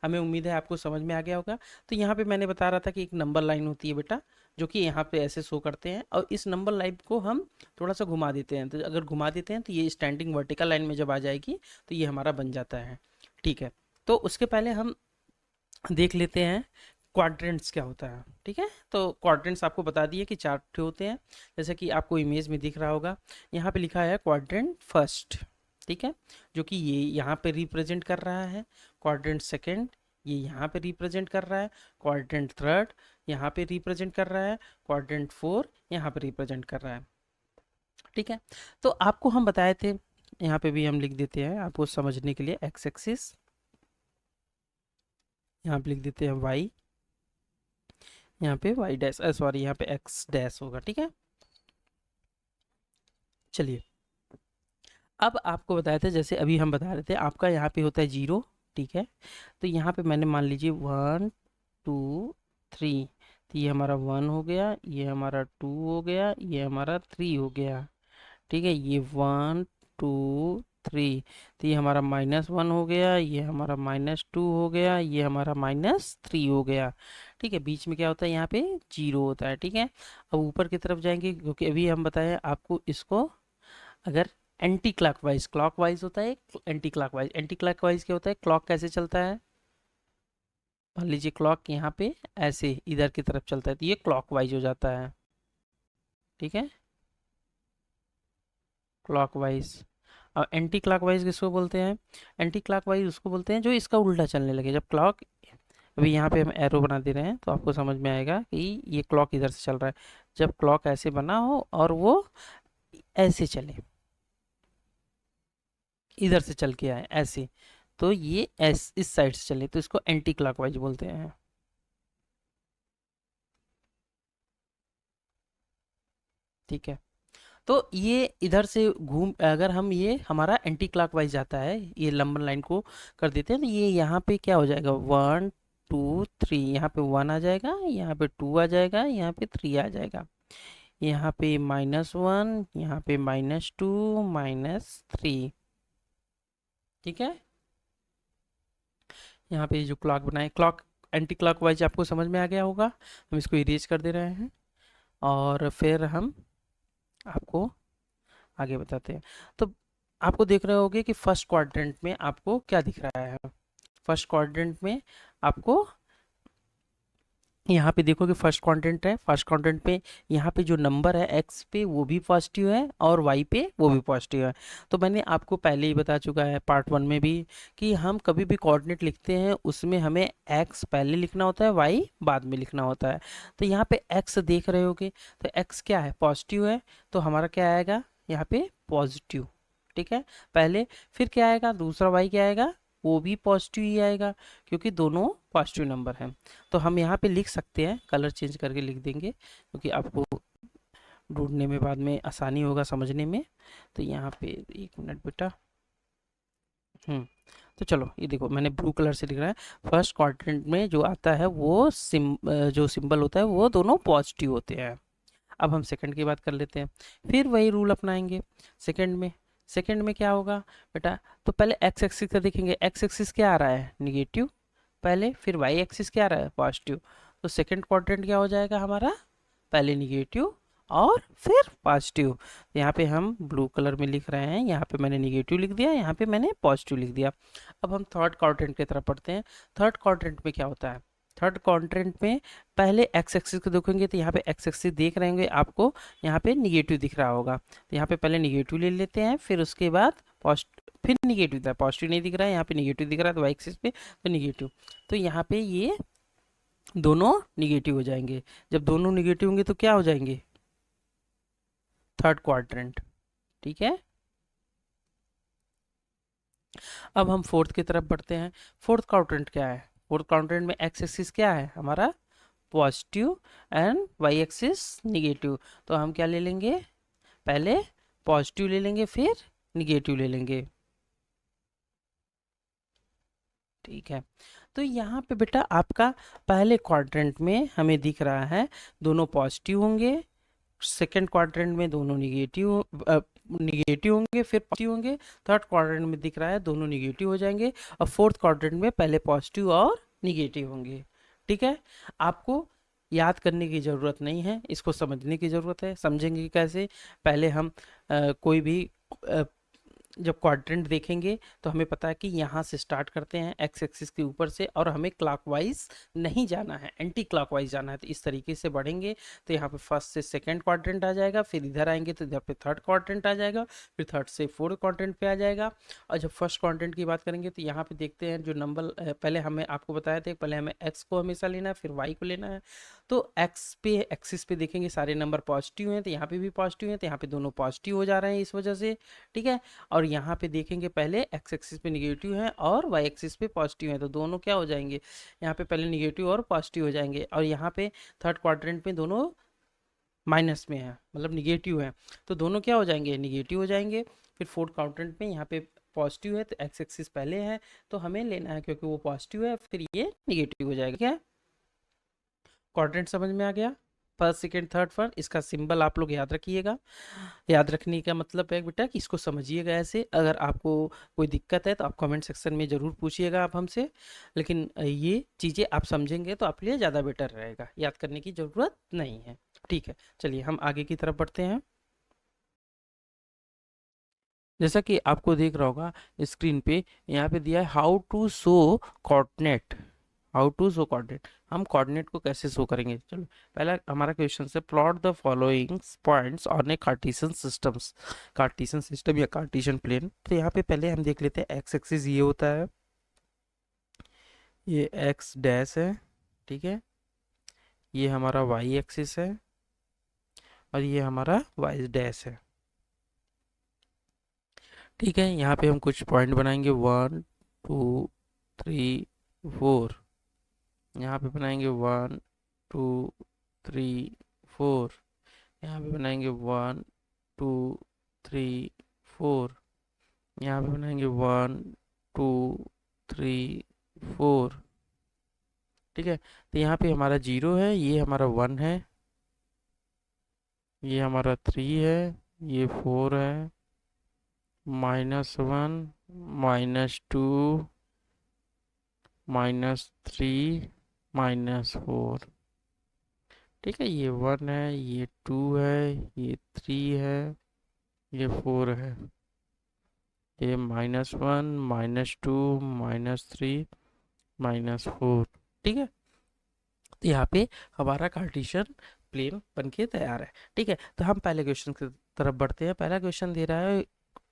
हमें उम्मीद है आपको समझ में आ गया होगा. तो यहाँ पे मैंने बता रहा था कि एक नंबर लाइन होती है बेटा, जो कि यहाँ पे ऐसे शो करते हैं, और इस नंबर लाइन को हम थोड़ा सा घुमा देते हैं. तो अगर घुमा देते हैं तो ये स्टैंडिंग वर्टिकल लाइन में जब आ जाएगी तो ये हमारा बन जाता है. ठीक है, तो उसके पहले हम देख लेते हैं क्वाड्रेंट्स क्या होता है. ठीक है, तो क्वाड्रेंट्स आपको बता दिए कि 4 होते हैं, जैसे कि आपको इमेज में दिख रहा होगा. यहाँ पे लिखा है क्वाड्रेंट फर्स्ट. ठीक है, जो कि ये यहाँ पे रिप्रेजेंट कर रहा है क्वाड्रेंट सेकंड, ये यहाँ पे रिप्रेजेंट कर रहा है क्वाड्रेंट थर्ड, यहाँ पे रिप्रेजेंट कर रहा है क्वाड्रेंट फोर, यहाँ पे रिप्रेजेंट कर रहा है। ठीक है, तो आपको हम बताए थे, यहाँ पे भी हम लिख देते हैं आपको समझने के लिए, एक्स एक्सिस, यहाँ पे लिख देते हैं वाई, यहाँ पे वाई डैश, सॉरी यहाँ पे एक्स डैश होगा। ठीक है, चलिए अब आपको बताया था, जैसे अभी हम बता रहे थे, आपका यहाँ पे होता है जीरो। ठीक है, तो यहाँ पे मैंने मान लीजिए वन टू थ्री, तो ये हमारा वन हो गया, ये हमारा टू हो गया, ये हमारा थ्री हो गया। ठीक है, ये वन टू थ्री, तो ये हमारा माइनस वन हो गया, ये हमारा माइनस टू हो गया, ये हमारा माइनस थ्री हो गया। ठीक है, बीच में क्या होता है, यहाँ पे जीरो होता है। ठीक है, अब ऊपर की तरफ जाएंगे, क्योंकि अभी हम बताएं आपको इसको, अगर एंटी क्लॉकवाइज, क्लॉकवाइज होता है, एंटी क्लॉकवाइज, एंटी क्लॉकवाइज क्या होता है, क्लॉक कैसे चलता है, मान लीजिए क्लॉक यहाँ पे ऐसे इधर की तरफ चलता है, तो ये क्लॉकवाइज हो जाता है। ठीक है, क्लॉकवाइज। और एंटी क्लॉकवाइज किसको बोलते हैं, एंटी क्लॉकवाइज उसको बोलते हैं जो इसका उल्टा चलने लगे, जब क्लॉक, अभी यहाँ पे हम एरो बना दे रहे हैं तो आपको समझ में आएगा कि ये क्लॉक इधर से चल रहा है, जब क्लॉक ऐसे बना हो और वो ऐसे चले, इधर से चल के आए ऐसे, तो ये इस साइड से चले, तो इसको एंटी क्लॉकवाइज बोलते हैं। ठीक है, तो ये इधर से घूम, अगर हम, ये हमारा एंटी क्लॉकवाइज जाता है, ये लंबन लाइन को कर देते हैं, तो ये यहाँ पे क्या हो जाएगा, वन टू थ्री, यहाँ पे वन आ जाएगा, यहाँ पे टू आ जाएगा, यहाँ पे थ्री आ जाएगा, यहाँ पे माइनस वन, यहाँ पे माइनस टू, माइनस थ्री। ठीक है, यहाँ पे जो क्लॉक बनाए, क्लॉक एंटी क्लॉकवाइज आपको समझ में आ गया होगा, हम इसको इरेज कर दे रहे हैं और फिर हम आपको आगे बताते हैं। तो आपको देख रहे होगे कि फर्स्ट क्वाड्रेंट में आपको क्या दिख रहा है, फर्स्ट क्वाड्रेंट में आपको यहाँ पे देखो कि फर्स्ट क्वाड्रेंट है, फर्स्ट क्वाड्रेंट पे यहाँ पे जो नंबर है एक्स पे वो भी पॉजिटिव है और वाई पे वो भी पॉजिटिव है। तो मैंने आपको पहले ही बता चुका है पार्ट वन में भी कि हम कभी भी कोऑर्डिनेट लिखते हैं उसमें हमें एक्स पहले लिखना होता है, वाई बाद में लिखना होता है। तो यहाँ पे एक्स देख रहे होगे, तो एक्स क्या है, पॉजिटिव है, तो हमारा क्या आएगा यहाँ पे पॉजिटिव। ठीक है, पहले, फिर क्या आएगा दूसरा वाई क्या आएगा, वो भी पॉजिटिव ही आएगा, क्योंकि दोनों पॉजिटिव नंबर हैं। तो हम यहाँ पे लिख सकते हैं, कलर चेंज करके लिख देंगे क्योंकि आपको ढूंढने में बाद में आसानी होगा समझने में। तो यहाँ पे एक मिनट बेटा, तो चलो ये देखो मैंने ब्लू कलर से लिख रहा है, फर्स्ट क्वाड्रेंट में जो आता है वो जो सिंबल होता है वो दोनों पॉजिटिव होते हैं। अब हम सेकंड की बात कर लेते हैं, फिर वही रूल अपनाएंगे सेकंड में। सेकंड में क्या होगा बेटा, तो पहले एक्स एक्सिस का देखेंगे, एक्स एक्सिस क्या आ रहा है, निगेटिव पहले, फिर वाई एक्सिस क्या आ रहा है, पॉजिटिव। तो सेकंड क्वाड्रेंट क्या हो जाएगा हमारा, पहले निगेटिव और फिर पॉजिटिव। तो यहाँ पे हम ब्लू कलर में लिख रहे हैं, यहाँ पे मैंने निगेटिव लिख दिया, यहाँ पे मैंने पॉजिटिव लिख दिया। अब हम थर्ड क्वाड्रेंट की तरफ पढ़ते हैं। थर्ड क्वाड्रेंट में क्या होता है, थर्ड क्वाड्रेंट में पहले एक्स एक्सिस को देखेंगे, तो यहाँ पे एक्स एक्सिस देख रहे होंगे आपको, यहाँ पे निगेटिव दिख रहा होगा, तो यहाँ पे पहले निगेटिव ले लेते हैं, फिर उसके बाद फिर निगेटिव था, पॉजिटिव नहीं दिख रहा है, यहाँ पे निगेटिव दिख रहा है, तो वाई एक्सिस पे तो निगेटिव, तो यहाँ पे ये दोनों निगेटिव हो जाएंगे। जब दोनों निगेटिव होंगे तो क्या हो जाएंगे, थर्ड क्वाड्रेंट। ठीक है, अब हम फोर्थ की तरफ बढ़ते हैं। फोर्थ क्वाड्रेंट क्या है, फोर्थ क्वाड्रेंट में एक्स एक्सिस क्या है हमारा, positive, and Y axis negative. तो हम क्या ले लेंगे, पहले पॉजिटिव ले लेंगे, फिर निगेटिव ले लेंगे। ठीक है, तो यहाँ पे बेटा आपका पहले क्वाड्रेंट में हमें दिख रहा है दोनों पॉजिटिव होंगे, सेकेंड क्वाड्रेंट में दोनों निगेटिव होंगे, फिर पॉजिटिव होंगे, थर्ड क्वाड्रेंट में दिख रहा है दोनों निगेटिव हो जाएंगे, और फोर्थ क्वाड्रेंट में पहले पॉजिटिव और निगेटिव होंगे। ठीक है, आपको याद करने की ज़रूरत नहीं है, इसको समझने की ज़रूरत है। समझेंगे कैसे, पहले हम कोई भी जब क्वाड्रेंट देखेंगे तो हमें पता है कि यहाँ से स्टार्ट करते हैं एक्स एक्सिस के ऊपर से, और हमें क्लॉकवाइज नहीं जाना है, एंटी क्लॉकवाइज जाना है। तो इस तरीके से बढ़ेंगे तो यहाँ पे फर्स्ट से सेकंड क्वाड्रेंट आ जाएगा, फिर इधर आएंगे तो इधर पे थर्ड क्वाड्रेंट आ जाएगा, फिर थर्ड से फोर्थ क्वाड्रेंट पे आ जाएगा। और जब फर्स्ट क्वाड्रेंट की बात करेंगे तो यहाँ पे देखते हैं जो नंबर पहले हमें आपको बताया था, पहले हमें एक्स को हमेशा लेना है, फिर वाई को लेना है। तो एक्स पे एक्सिस पे देखेंगे सारे नंबर पॉजिटिव हैं, तो यहाँ पे भी पॉजिटिव हैं, तो यहाँ पे दोनों पॉजिटिव हो जा रहे हैं इस वजह से। ठीक है। और यहाँ पे देखेंगे पहले एक्स एक्सिस पे निगेटिव है और वाई एक्सिस पे पॉजिटिव है, तो दोनों क्या हो जाएंगे, यहाँ पे पहले निगेटिव और पॉजिटिव हो जाएंगे। और यहाँ पे थर्ड क्वाड्रेंट में दोनों माइनस में है, मतलब निगेटिव है, तो दोनों क्या हो जाएंगे, निगेटिव हो जाएंगे। फिर फोर्थ क्वाड्रेंट में यहाँ पे पॉजिटिव है, तो एक्स एक्सिस पहले है, तो हमें लेना है क्योंकि वो पॉजिटिव है, फिर ये निगेटिव हो जाएगा। क्या क्वाड्रेंट समझ में आ गया, फर्स्ट सेकेंड थर्ड फोर्थ, इसका सिंबल आप लोग याद रखिएगा। याद रखने का मतलब है बेटा कि इसको समझिएगा ऐसे। अगर आपको कोई दिक्कत है तो आप कमेंट सेक्शन में ज़रूर पूछिएगा आप हमसे, लेकिन ये चीज़ें आप समझेंगे तो आपके लिए ज़्यादा बेटर रहेगा, याद करने की ज़रूरत नहीं है। ठीक है, चलिए हम आगे की तरफ बढ़ते हैं। जैसा कि आपको देख रहा होगा स्क्रीन पे, यहाँ पे दिया है how to show coordinate. How to show coordinate, हम कोऑर्डिनेट को कैसे शो करेंगे। चलो पहला हमारा क्वेश्चन है, plot the following points on a Cartesian systems. Cartesian system या कार्टेशियन प्लेन, तो यहाँ पे पहले हम देख लेते हैं एक्स एक्सिस ये होता है, ये एक्स डैश है, ठीक है, ये हमारा वाई एक्सिस है, और ये हमारा वाई डैश है। ठीक है, यहाँ पे हम कुछ पॉइंट बनाएंगे, 1 2 3 4, यहाँ पे बनाएंगे 1 2 3 4, यहाँ पे बनाएंगे 1 2 3 4, यहाँ पे बनाएंगे 1 2 3 4। ठीक है, तो यहाँ पे हमारा 0 है, ये हमारा 1 है, ये हमारा 3 है, ये 4 है, -1, -2, -3, -4। ठीक है, ये 1 है, ये 2 है, ये 3 है, ये 4 है, ये -1, -2, -3, -4। ठीक है, तो यहाँ पे हमारा कार्टेशियन प्लेन बन के तैयार है। ठीक है, तो हम पहले क्वेश्चन की तरफ बढ़ते हैं। पहला क्वेश्चन दे रहा है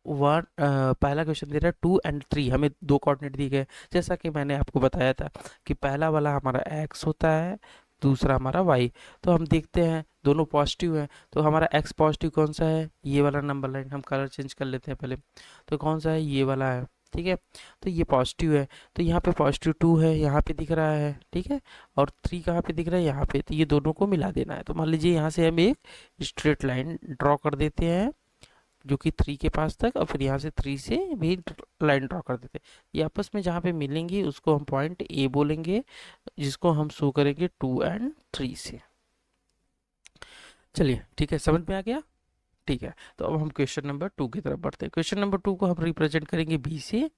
पहला क्वेश्चन दे रहा है 2 और 3, हमें दो कोऑर्डिनेट दिए गए, जैसा कि मैंने आपको बताया था कि पहला वाला हमारा एक्स होता है, दूसरा हमारा वाई। तो हम देखते हैं दोनों पॉजिटिव हैं, तो हमारा एक्स पॉजिटिव कौन सा है, ये वाला नंबर लाइन, हम कलर चेंज कर लेते हैं पहले, तो कौन सा है, ये वाला है। ठीक है, तो ये पॉजिटिव है, तो यहाँ पे +2 है, यहाँ पे दिख रहा है, ठीक है, और 3 कहाँ पे दिख रहा है, यहाँ पे, तो ये दोनों को मिला देना है। तो मान लीजिए यहाँ से हम एक स्ट्रेट लाइन ड्रॉ कर देते हैं जो कि 3 के पास तक, और फिर यहाँ से 3 से भी लाइन ड्रॉ कर देते हैं। ये आपस में जहाँ पे मिलेंगी उसको हम पॉइंट ए बोलेंगे, जिसको हम शो करेंगे 2 और 3 से। चलिए ठीक है, समझ में आ गया। ठीक है, तो अब हम क्वेश्चन नंबर 2 की तरफ बढ़ते हैं। क्वेश्चन नंबर 2 को हम रिप्रेजेंट करेंगे बी से,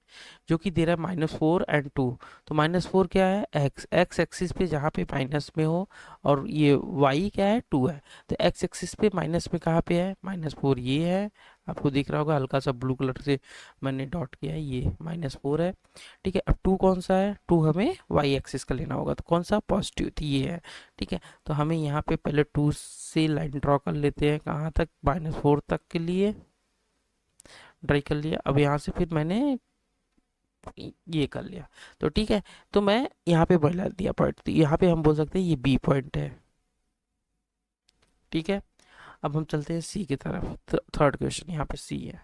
जो कि दे रहा है -4 और 2। तो -4 क्या है, एक्स, एक्स एक्सिस पे जहाँ पे माइनस में हो, और ये वाई क्या है, 2 है, तो एक्स एक्सिस पे माइनस में कहाँ पे है, -4 ये है, आपको दिख रहा होगा हल्का सा ब्लू कलर से मैंने डॉट किया है, ये -4 है। ठीक है, अब 2 कौन सा है, 2 हमें वाई एक्सिस का लेना होगा, तो कौन सा, पॉजिटिव, तो ये है। ठीक है, तो हमें यहाँ पे पहले 2 से लाइन ड्रॉ कर लेते हैं, कहाँ तक, -4 तक के लिए ड्राई कर लिया। अब यहाँ से फिर मैंने ये कर लिया, तो ठीक है, तो मैं यहाँ पे बढ़ा दिया पॉइंट, तो यहाँ पे हम बोल सकते हैं ये बी पॉइंट है। ठीक है, अब हम चलते हैं सी की तरफ। थर्ड क्वेश्चन यहाँ पे सी है।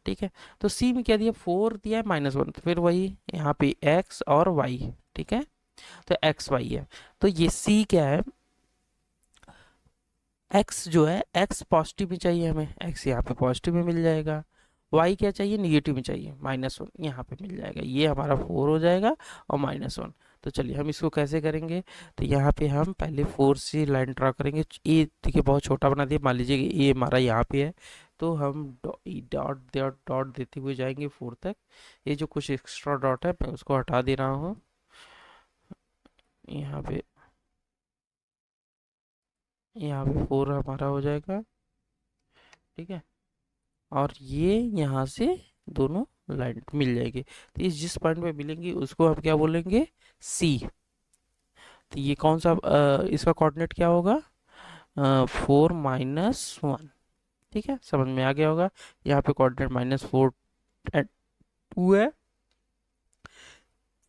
ठीक है, तो सी में क्या दिया, 4 दिया है, -1, तो फिर वही यहाँ पे एक्स और वाई। ठीक है, तो एक्स वाई है, तो ये सी क्या है, एक्स जो है, एक्स पॉजिटिव में चाहिए हमें, एक्स यहाँ पे पॉजिटिव में मिल जाएगा, वाई क्या चाहिए, निगेटिव में चाहिए, -1 यहाँ पे मिल जाएगा, ये हमारा 4 हो जाएगा और -1। तो चलिए हम इसको कैसे करेंगे, तो यहाँ पे हम पहले 4 से लाइन ड्रा करेंगे। ए देखिए बहुत छोटा बना दिया, मान लीजिए कि ए हमारा यहाँ पे है, तो हम डॉट डॉट डॉट देते हुए जाएंगे 4 तक। ये जो कुछ एक्स्ट्रा डॉट है मैं उसको हटा दे रहा हूँ यहाँ पे, यहाँ पे 4 हमारा हो जाएगा। ठीक है, और ये यहाँ से दोनों लाइन मिल जाएगी। तो इस जिस पॉइंट पे मिलेंगी उसको हम क्या बोलेंगे, सी। तो ये कौन सा इसका कोऑर्डिनेट क्या होगा, 4 - 1। ठीक है, समझ में आ गया होगा। यहाँ पे कोऑर्डिनेट -4 एंड 2 है,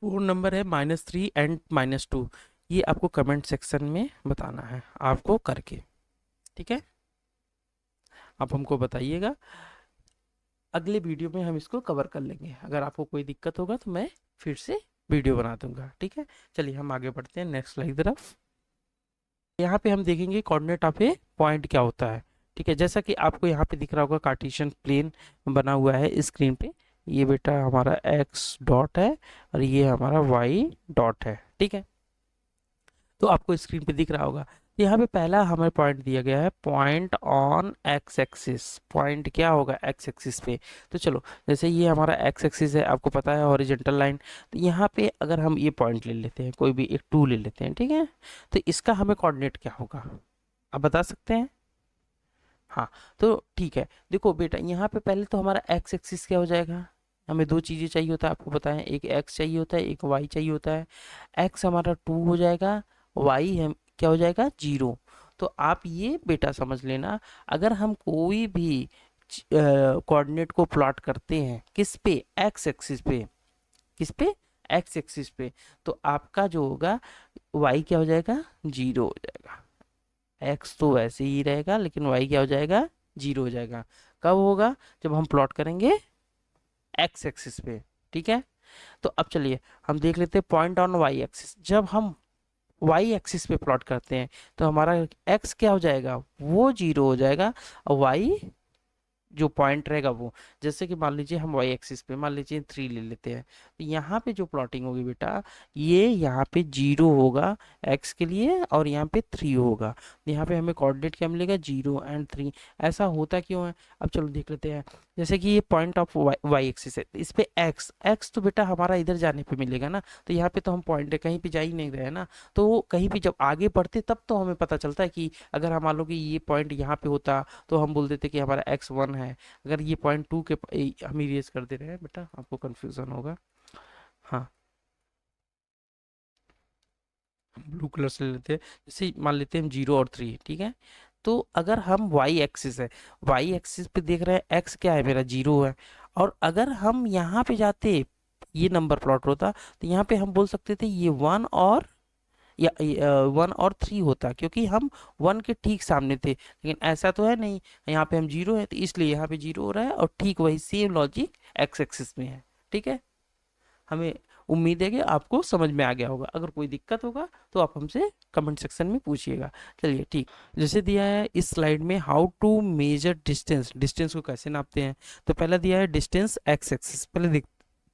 4 नंबर है, -3 एंड -2। ये आपको कमेंट सेक्शन में बताना है आपको करके। ठीक है, आप हमको बताइएगा, अगले वीडियो में हम इसको कवर कर लेंगे। अगर आपको कोई दिक्कत होगा तो मैं फिर से वीडियो बना दूंगा। ठीक है, चलिए हम आगे बढ़ते हैं नेक्स्ट स्लाइड की तरफ। यहाँ पे हम देखेंगे कोऑर्डिनेट ऑफ ए पॉइंट क्या होता है। ठीक है, जैसा कि आपको यहाँ पे दिख रहा होगा कार्टेशियन प्लेन बना हुआ है स्क्रीन पे। ये बेटा हमारा एक्स डॉट है और ये हमारा वाई डॉट है। ठीक है, तो आपको स्क्रीन पे दिख रहा होगा। यहाँ पे पहला हमें पॉइंट दिया गया है, point on x axis. Point क्या होगा एक्स एक्सिस पे। तो चलो, जैसे ये हमारा एक्स एक्सिस है, आपको पता है हॉरिजॉन्टल लाइन। तो यहाँ पे अगर हम ये पॉइंट ले लेते हैं, कोई भी एक 2 ले लेते हैं, ठीक है, तो इसका हमें कोऑर्डिनेट क्या होगा, आप बता सकते हैं। हाँ, तो ठीक है, देखो बेटा यहाँ पे पहले तो हमारा एक्स एक्सिस क्या हो जाएगा। हमें दो चीज़ें चाहिए होता है, आपको पता है, एक एक्स चाहिए होता है, एक वाई चाहिए होता है। एक्स हमारा 2 हो जाएगा, वाई हम क्या हो जाएगा 0। तो आप ये बेटा समझ लेना, अगर हम कोई भी कोऑर्डिनेट को प्लॉट करते हैं किस पे, एक्स एक्सिस पे, किस पे, एक्स एक्सिस पे, तो आपका जो होगा वाई क्या हो जाएगा 0 हो जाएगा। एक्स तो वैसे ही रहेगा लेकिन वाई क्या हो जाएगा 0 हो जाएगा। कब होगा, जब हम प्लॉट करेंगे एक्स एक्सिस पे। ठीक है, तो अब चलिए हम देख लेते हैं पॉइंट ऑन वाई एक्सिस। जब हम वाई एक्सिस पे प्लॉट करते हैं तो हमारा एक्स क्या हो जाएगा, वो 0 हो जाएगा, और वाई जो पॉइंट रहेगा वो, जैसे कि मान लीजिए हम वाई एक्सिस पे मान लीजिए 3 ले लेते हैं, तो यहाँ पे जो प्लॉटिंग होगी बेटा, ये यहाँ पे 0 होगा एक्स के लिए और यहाँ पे 3 होगा। यहाँ पे हमें कोऑर्डिनेट क्या मिलेगा 0 एंड 3। ऐसा होता क्यों है, अब चलो देख लेते हैं। जैसे कि ये पॉइंट ऑफ वाई एक्सिस है, तो इस पे एक्स एक्स तो बेटा हमारा इधर जाने पे मिलेगा ना, तो यहाँ पे तो हम पॉइंट कहीं पे जा ही नहीं रहे ना। तो कहीं भी जब आगे बढ़ते तब तो हमें पता चलता है कि अगर हम मान लो कि ये पॉइंट यहाँ पे होता तो हम बोल देते कि हमारा x1 है। अगर ये पॉइंट 2 के हम इरेज कर दे रहे हैं बेटा, आपको कंफ्यूजन होगा। हाँ, ब्लू कलर से ले लेते हैं, जैसे मान लेते हैं हम 0 और 3। ठीक है, तो अगर हम वाई एक्सिस है, वाई एक्सिस पे देख रहे हैं एक्स क्या है मेरा 0 है, और अगर हम यहाँ पे जाते, ये नंबर प्लॉट होता, तो यहाँ पे हम बोल सकते थे ये 1 और या 1 और 3 होता, क्योंकि हम 1 के ठीक सामने थे। लेकिन ऐसा तो है नहीं, यहाँ पे हम 0 है तो इसलिए यहाँ पे 0 हो रहा है, और ठीक वही सेम लॉजिक एक्स एक्सिस में है। ठीक है, हमें उम्मीद है कि आपको समझ में आ गया होगा। अगर कोई दिक्कत होगा तो आप हमसे कमेंट सेक्शन में पूछिएगा। चलिए ठीक, जैसे दिया है इस स्लाइड में, how to measure distance, distance को कैसे नापते हैं। तो पहला दिया है डिस्टेंस एक्स एक्सिस। पहले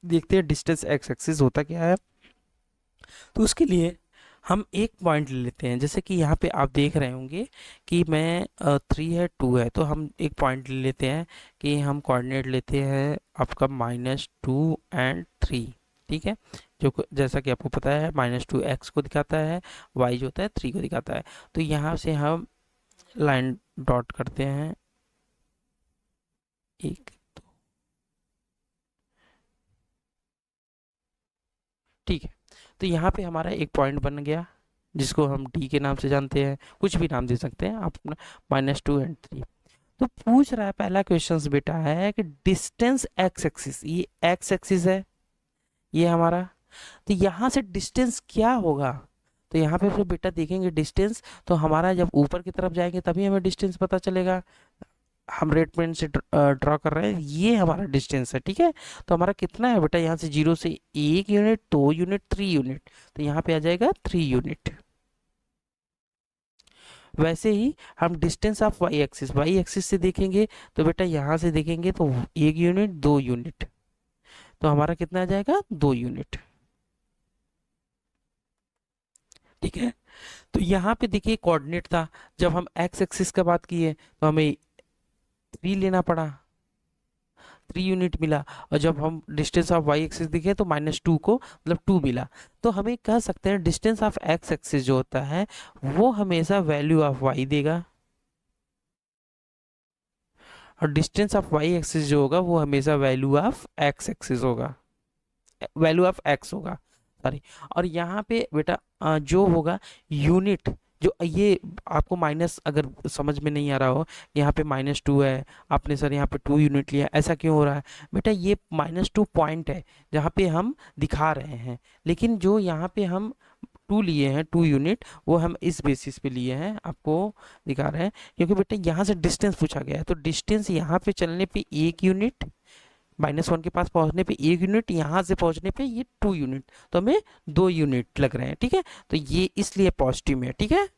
देखते हैं डिस्टेंस एक्स एक्सिस होता क्या है। तो उसके लिए हम एक पॉइंट ले लेते हैं, जैसे कि यहाँ पे आप देख रहे होंगे कि मैं 3 है 2 है, तो हम एक पॉइंट ले लेते हैं कि हम कोऑर्डिनेट लेते हैं आपका -2 एंड 3। ठीक है, जो जैसा कि आपको पता है -2 एक्स को दिखाता है, वाई जो होता है 3 को दिखाता है। तो यहाँ से हम लाइन डॉट करते हैं, एक, ठीक है, तो यहाँ पे हमारा एक पॉइंट बन गया जिसको हम डी के नाम से जानते हैं, कुछ भी नाम दे सकते हैं आप अपना, -2 एंड 3। तो पूछ रहा है पहला क्वेश्चन बेटा है कि डिस्टेंस एक्स एक्सिस, ये एक्स एक्सिस है ये हमारा, तो यहाँ से डिस्टेंस क्या होगा। तो यहाँ पे फिर बेटा देखेंगे डिस्टेंस, तो हमारा जब ऊपर की तरफ जाएंगे तभी हमें डिस्टेंस पता चलेगा। हम रेड पेन से ड्रॉ कर रहे हैं, ये हमारा डिस्टेंस है। ठीक है, तो हमारा कितना है बेटा, यहाँ से 0 से 1 यूनिट, 2 यूनिट, 3 यूनिट, तो यहाँ पे आ जाएगा 3 यूनिट। वैसे ही हम डिस्टेंस ऑफ वाई एक्सिस से देखेंगे, तो बेटा यहाँ से देखेंगे तो 1 यूनिट, 2 यूनिट, तो हमारा कितना आ जाएगा 2 यूनिट। ठीक है, तो यहाँ पे देखिए कोऑर्डिनेट था, जब हम एक्स एक्सिस का बात किए तो हमें 3 लेना पड़ा, 3 यूनिट मिला, और जब हम डिस्टेंस ऑफ वाई एक्सिस दिखे तो -2 को मतलब 2 मिला। तो हमें कह सकते हैं डिस्टेंस ऑफ एक्स एक्सिस जो होता है वो हमेशा वैल्यू ऑफ वाई देगा। और डिस्टेंस ऑफ वाई एक्सिस जो होगा वो हमेशा वैल्यू ऑफ एक्स एक्सिस होगा, वैल्यू ऑफ एक्स होगा, सॉरी। और यहाँ पे बेटा जो होगा यूनिट, जो ये आपको माइनस अगर समझ में नहीं आ रहा हो, यहाँ पे -2 है, आपने सर यहाँ पे 2 यूनिट लिया, ऐसा क्यों हो रहा है बेटा? ये -2 पॉइंट है जहाँ पे हम दिखा रहे हैं, लेकिन जो यहाँ पे हम 2 लिए हैं, 2 यूनिट, वो हम इस बेसिस पे लिए हैं, आपको दिखा रहे हैं, क्योंकि बेटा यहाँ से डिस्टेंस पूछा गया है, तो डिस्टेंस यहाँ पे चलने पे 1 यूनिट, -1 के पास पहुंचने पे 1 यूनिट, यहाँ से पहुंचने पे ये 2 यूनिट, तो हमें 2 यूनिट लग रहे हैं, ठीक है। तो ये इसलिए पॉजिटिव में है, ठीक है।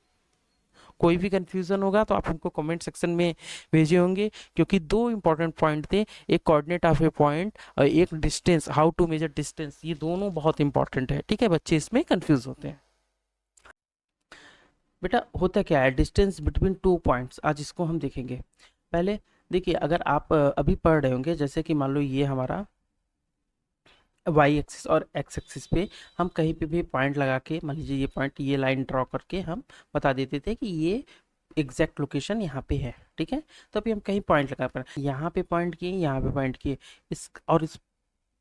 कोई भी कंफ्यूजन होगा तो आप हमको कमेंट सेक्शन में भेजे होंगे, क्योंकि दो इंपॉर्टेंट पॉइंट थे, एक कोऑर्डिनेट ऑफ ए पॉइंट और एक distance, how to measure distance, ये दोनों बहुत इंपॉर्टेंट है, ठीक है। बच्चे इसमें कंफ्यूज होते हैं। बेटा होता क्या है, डिस्टेंस बिटवीन 2 पॉइंट्स, आज इसको हम देखेंगे। पहले देखिए, अगर आप अभी पढ़ रहे होंगे, जैसे कि मान लो ये हमारा वाई एक्सिस और एक्स एक्सिस पे हम कहीं पे भी पॉइंट लगा के, मान लीजिए ये पॉइंट, ये लाइन ड्रॉ करके हम बता देते थे कि ये एग्जैक्ट लोकेशन यहाँ पे है, ठीक है। तो अभी हम कहीं पॉइंट लगा कर, यहाँ पे पॉइंट किए, यहाँ पे पॉइंट किए, इस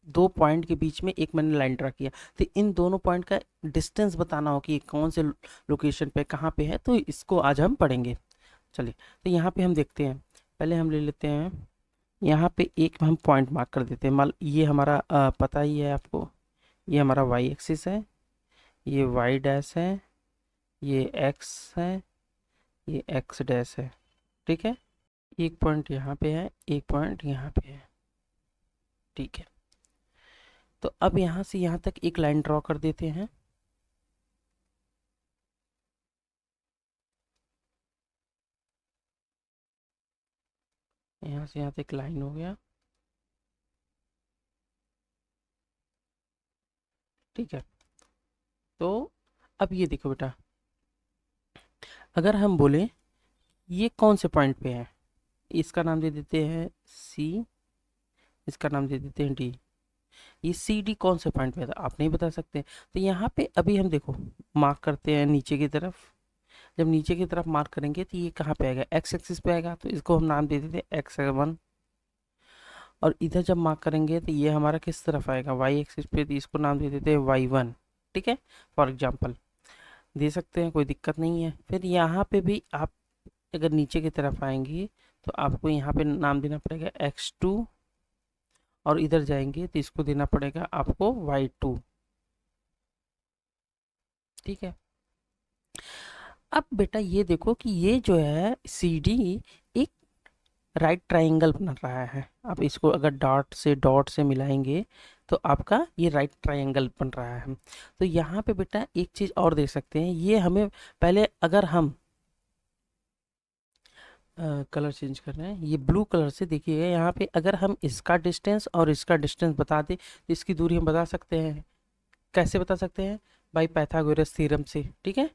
दो पॉइंट के बीच में एक मैंने लाइन ड्रा किया, तो इन दोनों पॉइंट का डिस्टेंस बताना हो कि कौन से लोकेशन पे कहाँ पे है, तो इसको आज हम पढ़ेंगे। चलिए, तो यहाँ पे हम देखते हैं, पहले हम ले लेते हैं, यहाँ पे एक हम पॉइंट मार्क कर देते हैं। मान ये हमारा पता ही है आपको, ये हमारा वाई एक्सिस है, ये वाई डैश है, ये एक्स है, ये एक्स डैश है, ठीक है। एक पॉइंट यहाँ पे है, एक पॉइंट यहाँ पे है, ठीक है। तो अब यहाँ से यहाँ तक एक लाइन ड्रॉ कर देते हैं। यहाँ से यहाँ तक लाइन हो गया, ठीक है। तो अब ये देखो बेटा, अगर हम बोले ये कौन से पॉइंट पे है, इसका नाम दे देते हैं सी, इसका नाम दे देते हैं डी। ये सी डी कौन से पॉइंट पे है, आप नहीं बता सकते। तो यहाँ पे अभी हम देखो मार्क करते हैं नीचे की तरफ, जब नीचे की तरफ मार्क करेंगे तो ये कहाँ पे आएगा, एक्स एक्सिस पे आएगा, तो इसको हम नाम दे देते हैं x1। और इधर जब मार्क करेंगे तो ये हमारा किस तरफ आएगा, वाई एक्सिस पे, तो इसको नाम दे देते हैं y1, ठीक है। फॉर एग्जाम्पल दे सकते हैं, कोई दिक्कत नहीं है। फिर यहाँ पे भी आप अगर नीचे की तरफ आएंगे तो आपको यहाँ पे नाम देना पड़ेगा x2, और इधर जाएंगे तो इसको देना पड़ेगा आपको y2, ठीक है। अब बेटा ये देखो कि ये जो है सी डी एक राइट ट्राइंगल बना रहा है। आप इसको अगर डॉट से मिलाएंगे तो आपका ये राइट ट्राइंगल बन रहा है। तो यहाँ पे बेटा एक चीज़ और देख सकते हैं, ये हमें पहले अगर हम कलर चेंज कर रहे हैं, ये ब्लू कलर से देखिएगा, यहाँ पे अगर हम इसका डिस्टेंस और इसका डिस्टेंस बता दें तो इसकी दूरी हम बता सकते हैं। कैसे बता सकते हैं भाई, पाइथागोरस थ्योरम से, ठीक है।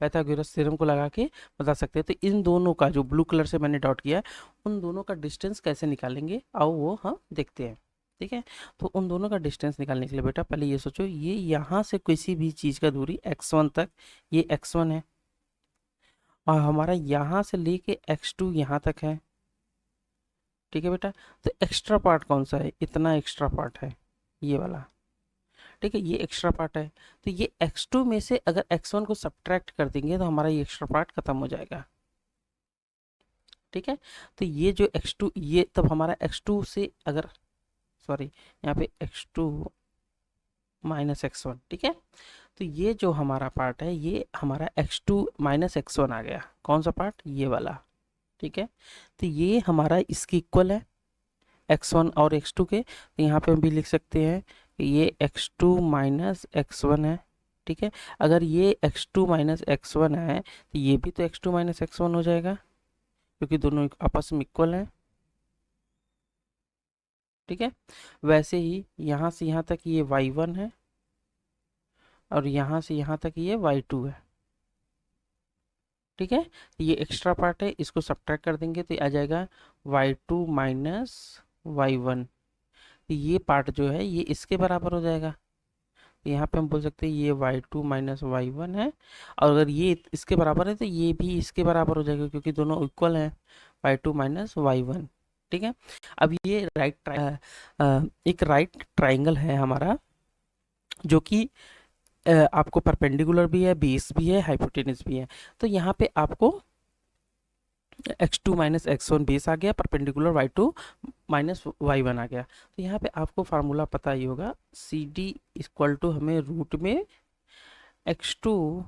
पाइथागोरस थ्योरम को लगा के बता सकते हैं। तो इन दोनों का जो ब्लू कलर से मैंने डॉट किया है, उन दोनों का डिस्टेंस कैसे निकालेंगे, आओ वो हम देखते हैं, ठीक है। तो उन दोनों का डिस्टेंस निकालने के लिए बेटा पहले ये सोचो, ये यहाँ से किसी भी चीज़ का दूरी x1 तक, ये x1 है, और हमारा यहाँ से लेके x2 यहाँ तक है, ठीक है बेटा। तो एक्स्ट्रा पार्ट कौन सा है, इतना एक्स्ट्रा पार्ट है ये वाला, ठीक है, ये एक्स्ट्रा पार्ट है। तो ये x2 में से अगर x1 को सब्ट्रैक्ट कर देंगे तो हमारा ये एक्स्ट्रा पार्ट खत्म हो जाएगा, ठीक है। तो ये जो x2, ये तब हमारा x2 से अगर, सॉरी यहाँ पे x2 माइनस x1, ठीक है। तो ये जो हमारा पार्ट है, ये हमारा x2 माइनस x1 आ गया, कौन सा पार्ट, ये वाला, ठीक है। तो ये हमारा इसकी इक्वल है x1 और x2 के। तो यहाँ पे हम भी लिख सकते हैं कि ये x2 माइनस x1 है, ठीक है। अगर ये x2 माइनस x1 है तो ये भी तो x2 माइनस x1 हो जाएगा, क्योंकि दोनों आपस में इक्वल हैं, ठीक है। वैसे ही यहाँ से यहाँ तक ये y1 है, और यहाँ से यहाँ तक ये y2 है, ठीक है। तो ये एक्स्ट्रा पार्ट है, इसको सब्ट्रैक्ट कर देंगे तो आ जाएगा y2 माइनस y1। तो ये पार्ट जो है ये इसके बराबर हो जाएगा। तो यहाँ पे हम बोल सकते हैं ये y2 माइनस y1 है, और अगर ये इसके बराबर है तो ये भी इसके बराबर हो जाएगा, क्योंकि दोनों इक्वल हैं, y2 माइनस y1, ठीक है। अब ये एक राइट ट्राइंगल है हमारा, जो कि आपको परपेंडिकुलर भी है, बेस भी है, हाइपोटेनस भी है। तो यहाँ पे आपको x2 माइनस x1 बेस आ गया, परपेंडिकुलर y2 माइनस y1 आ गया। तो यहाँ पे आपको फार्मूला पता ही होगा, सी डी इक्वल टू हमें रूट में x2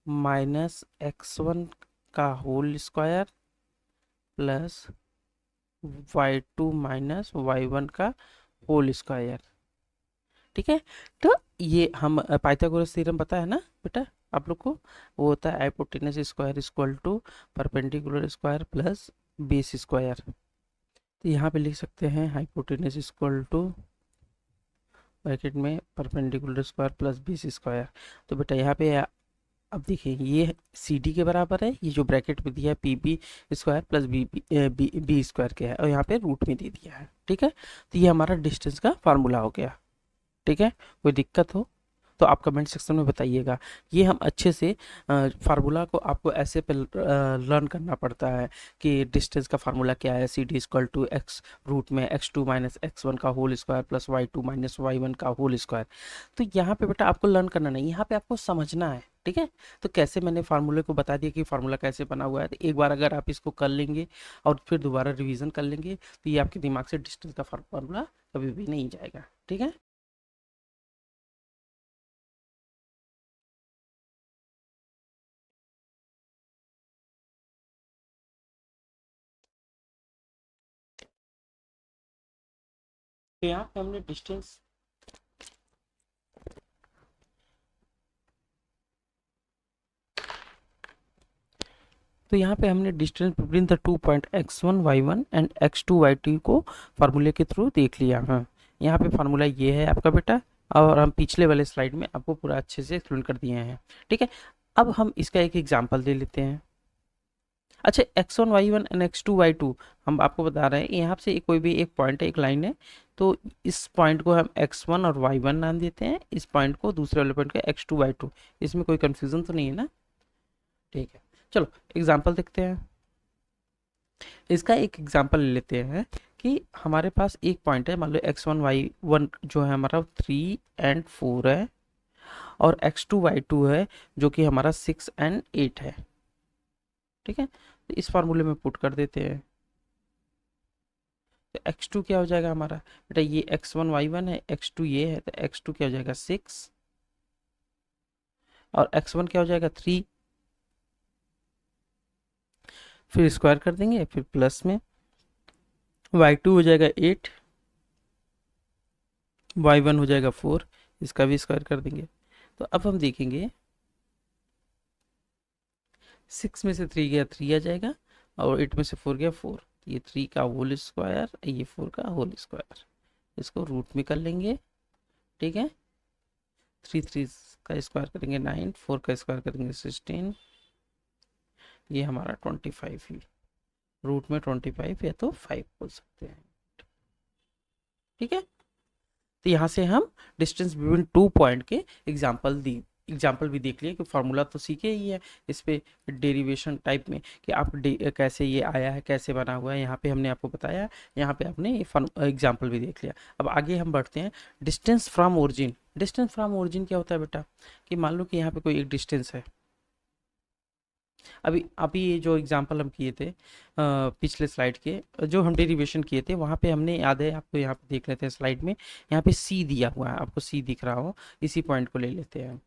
माइनस x1 का whole square plus y2 minus y1 का होल स्क्वायर। ठीक है। तो ये हम पाइथागोरस थ्योरम पता है ना बेटा आप लोग को, वो होता है hypotenuse square equal to perpendicular square plus base square. तो यहाँ पे लिख सकते हैं हाइपोटेनस इक्वल टू ब्रैकेट में perpendicular square plus base square. तो बेटा यहाँ पे अब देखिए ये सी डी के बराबर है, ये जो ब्रैकेट में दिया है P B square plus B square के है, और यहाँ पे रूट में दे दिया है। ठीक है। तो ये हमारा डिस्टेंस का फार्मूला हो गया। ठीक है। कोई दिक्कत हो तो आप कमेंट सेक्शन में बताइएगा। ये हम अच्छे से फार्मूला को आपको ऐसे पे लर्न करना पड़ता है कि डिस्टेंस का फार्मूला क्या है, C D equal to X root में x2 माइनस x1 का whole square plus y2 minus y1 का होल स्क्वायर। तो यहाँ पे बेटा आपको लर्न करना नहीं, यहाँ पे आपको समझना है। ठीक है। तो कैसे मैंने फार्मूले को बता दिया कि फार्मूला कैसे बना हुआ है, तो एक बार अगर आप इसको कर लेंगे और फिर दोबारा रिवीजन कर लेंगे तो ये आपके दिमाग से डिस्टेंस का फार्मूला कभी भी नहीं जाएगा। ठीक है। तो यहाँ पे हमने डिस्टेंस तो यहाँ पे हमने distance between the 2 point x1 y1 and x2 y2 को फार्मूले के थ्रू देख लिया। हाँ, यहाँ पे फार्मूला ये है आपका बेटा, और हम पिछले वाले स्लाइड में आपको पूरा अच्छे से एक्सप्लेन कर दिए हैं। ठीक है। अब हम इसका एक एग्जांपल दे लेते हैं। अच्छा, x1 y1 and x2 y2 हम आपको बता रहे हैं, यहाँ से कोई भी एक पॉइंट है, एक लाइन है, तो इस पॉइंट को हम x1 और y1 नाम देते हैं, इस पॉइंट को दूसरे वाले पॉइंट को x2 y2। इसमें कोई कंफ्यूजन तो नहीं है ना? ठीक है। चलो एग्जाम्पल देखते हैं। इसका एक एग्जांपल ले लेते हैं कि हमारे पास एक पॉइंट है, मान लो x1 y1 जो है हमारा 3 एंड 4 है, और x2 y2 है जो कि हमारा 6 एंड 8 है। ठीक है। तो इस फार्मूले में पुट कर देते हैं। तो x2 क्या हो जाएगा हमारा बेटा, ये x1 y1 है, x2 ये है, तो x2 क्या हो जाएगा 6, और x1 क्या हो जाएगा 3, फिर स्क्वायर कर देंगे, फिर प्लस में y2 हो जाएगा 8, y1 हो जाएगा 4, इसका भी स्क्वायर कर देंगे। तो अब हम देखेंगे 6 में से 3 गया 3 आ जाएगा, और 8 में से 4 गया 4, ये 3 का होल स्क्वायर, ये 4 का होल स्क्वायर, इसको रूट में कर लेंगे। ठीक है। 3 का स्क्वायर करेंगे 9, 4 का स्क्वायर करेंगे 16, ये हमारा 25 ही, रूट में 25 या तो 5 बोल सकते हैं। ठीक है। तो यहाँ से हम डिस्टेंस बिटवीन 2 पॉइंट के एग्जाम्पल भी देख लिए कि फार्मूला तो सीखे ही है, इस पे डेरिवेशन टाइप में कि आप कैसे ये आया है, कैसे बना हुआ है, यहाँ पे हमने आपको बताया, यहाँ पे आपने ये एग्जाम्पल भी देख लिया। अब आगे हम बढ़ते हैं। Distance from origin. Distance from origin क्या होता है बेटा, कि मान लो कि यहाँ पे कोई एक डिस्टेंस है। अभी अभी ये जो एग्जांपल हम किए थे पिछले स्लाइड के, जो हम डेरिवेशन किए थे, वहाँ पे हमने, याद है आपको, यहाँ पे देख लेते हैं स्लाइड में, यहाँ पे सी दिया हुआ है, आपको सी दिख रहा हो, इसी पॉइंट को ले लेते हैं।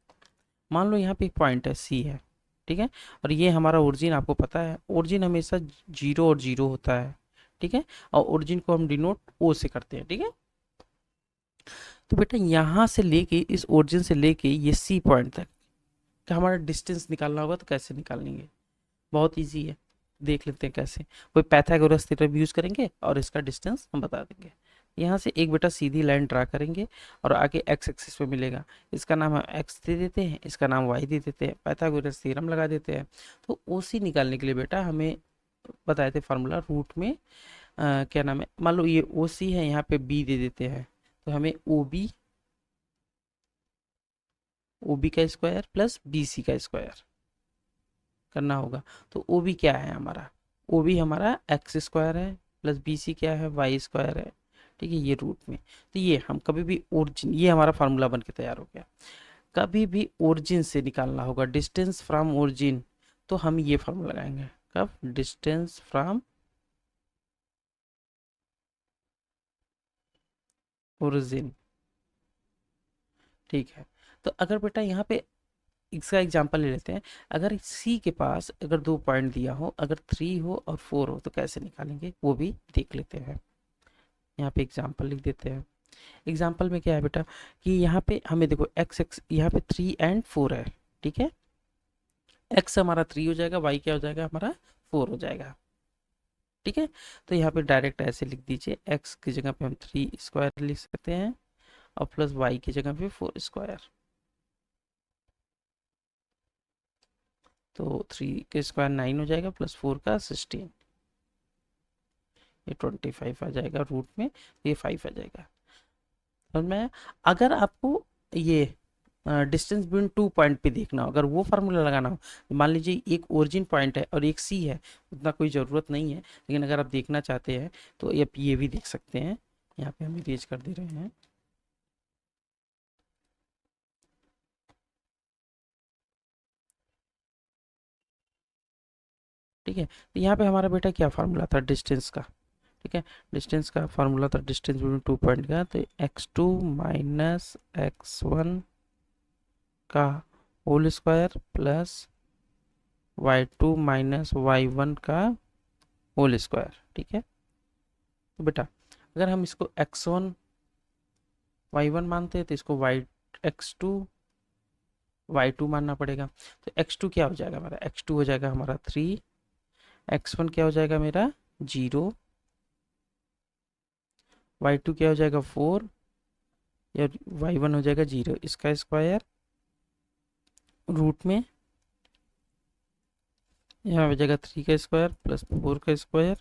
मान लो यहाँ पे एक पॉइंट है सी है। ठीक है। और ये हमारा ओरिजिन आपको पता है, ओरिजिन हमेशा 0 और 0 होता है। ठीक है। और ओरिजिन को हम डिनोट ओ से करते हैं। ठीक है। तो बेटा यहाँ से लेके, इस ओरिजिन से लेके ये सी पॉइंट तक का हमारा डिस्टेंस निकालना होगा, तो कैसे निकालेंगे? बहुत इजी है, देख लेते हैं कैसे। कोई पाइथागोरस थ्योरम यूज करेंगे और इसका डिस्टेंस हम बता देंगे। यहाँ से एक बेटा सीधी लाइन ड्रा करेंगे, और आगे एक्स एक्सिस पे मिलेगा, इसका नाम हम एक्स दे देते हैं, इसका नाम वाई दे देते हैं, पाइथागोरस थ्योरम लगा देते हैं। तो ओसी निकालने के लिए बेटा हमें बताए थे फार्मूला, रूट में क्या नाम है, मान लो ये ओसी है, यहाँ पे बी दे देते हैं, तो हमें ओबी का स्क्वायर प्लस बीसी का स्क्वायर करना होगा। तो ओ बी क्या है हमारा, ओ बी हमारा एक्स स्क्वायर है, प्लस बी सी क्या है, वाई स्क्वायर है, ठीक है, ये रूट में। तो ये हम कभी भी ओरिजिन, ये हमारा फार्मूला बन के तैयार हो गया। कभी भी ओरिजिन से निकालना होगा, डिस्टेंस फ्रॉम ओरिजिन, तो हम ये फार्मूला लगाएंगे। कब? डिस्टेंस फ्रॉम ओरिजिन, ठीक है। तो अगर बेटा यहाँ पे इसका एग्जांपल ले लेते हैं, अगर सी के पास अगर 2 पॉइंट दिया हो, अगर 3 हो और 4 हो, तो कैसे निकालेंगे वो भी देख लेते हैं। यहाँ पे एग्जांपल लिख देते हैं। एग्जांपल में क्या है बेटा कि यहाँ पे हमें देखो एक्स एक्स यहाँ पे 3 एंड 4 है, ठीक है। एक्स हमारा 3 हो जाएगा, वाई क्या हो जाएगा हमारा 4 हो जाएगा, ठीक है। तो यहाँ पे डायरेक्ट ऐसे लिख दीजिए, एक्स की जगह पे हम 3 स्क्वायर लिख सकते हैं और प्लस वाई की जगह पे 4 स्क्वायर। तो 3 के स्क्वायर 9 हो जाएगा, प्लस 4 का 16, ये 25 आ जाएगा रूट में, तो ये 5 आ जाएगा। और मैं, अगर आपको ये डिस्टेंस बिटवीन 2 पॉइंट पे देखना हो, अगर वो फार्मूला लगाना हो, तो मान लीजिए एक ओरिजिन पॉइंट है और एक सी है, उतना कोई ज़रूरत नहीं है, लेकिन अगर आप देखना चाहते हैं तो ये भी देख सकते हैं। यहाँ पे हम इरेज कर दे रहे हैं। ठीक है, तो यहाँ पे हमारा बेटा क्या फार्मूला था डिस्टेंस का, ठीक है, डिस्टेंस का फार्मूला था डिस्टेंस बिटवीन 2 पॉइंट का, तो x2 माइनस x1 का whole square plus y2 minus y1 का होल स्क्वायर, ठीक है। तो बेटा अगर हम इसको x1 y1 मानते हैं तो इसको x2 y2 मानना पड़ेगा। तो x2 क्या हो जाएगा हमारा, x2 हो जाएगा हमारा 3, x1 क्या हो जाएगा मेरा 0, y2 क्या हो जाएगा 4, या y1 हो जाएगा 0, इसका स्क्वायर रूट में, यहाँ हो जाएगा 3 का स्क्वायर प्लस 4 का स्क्वायर,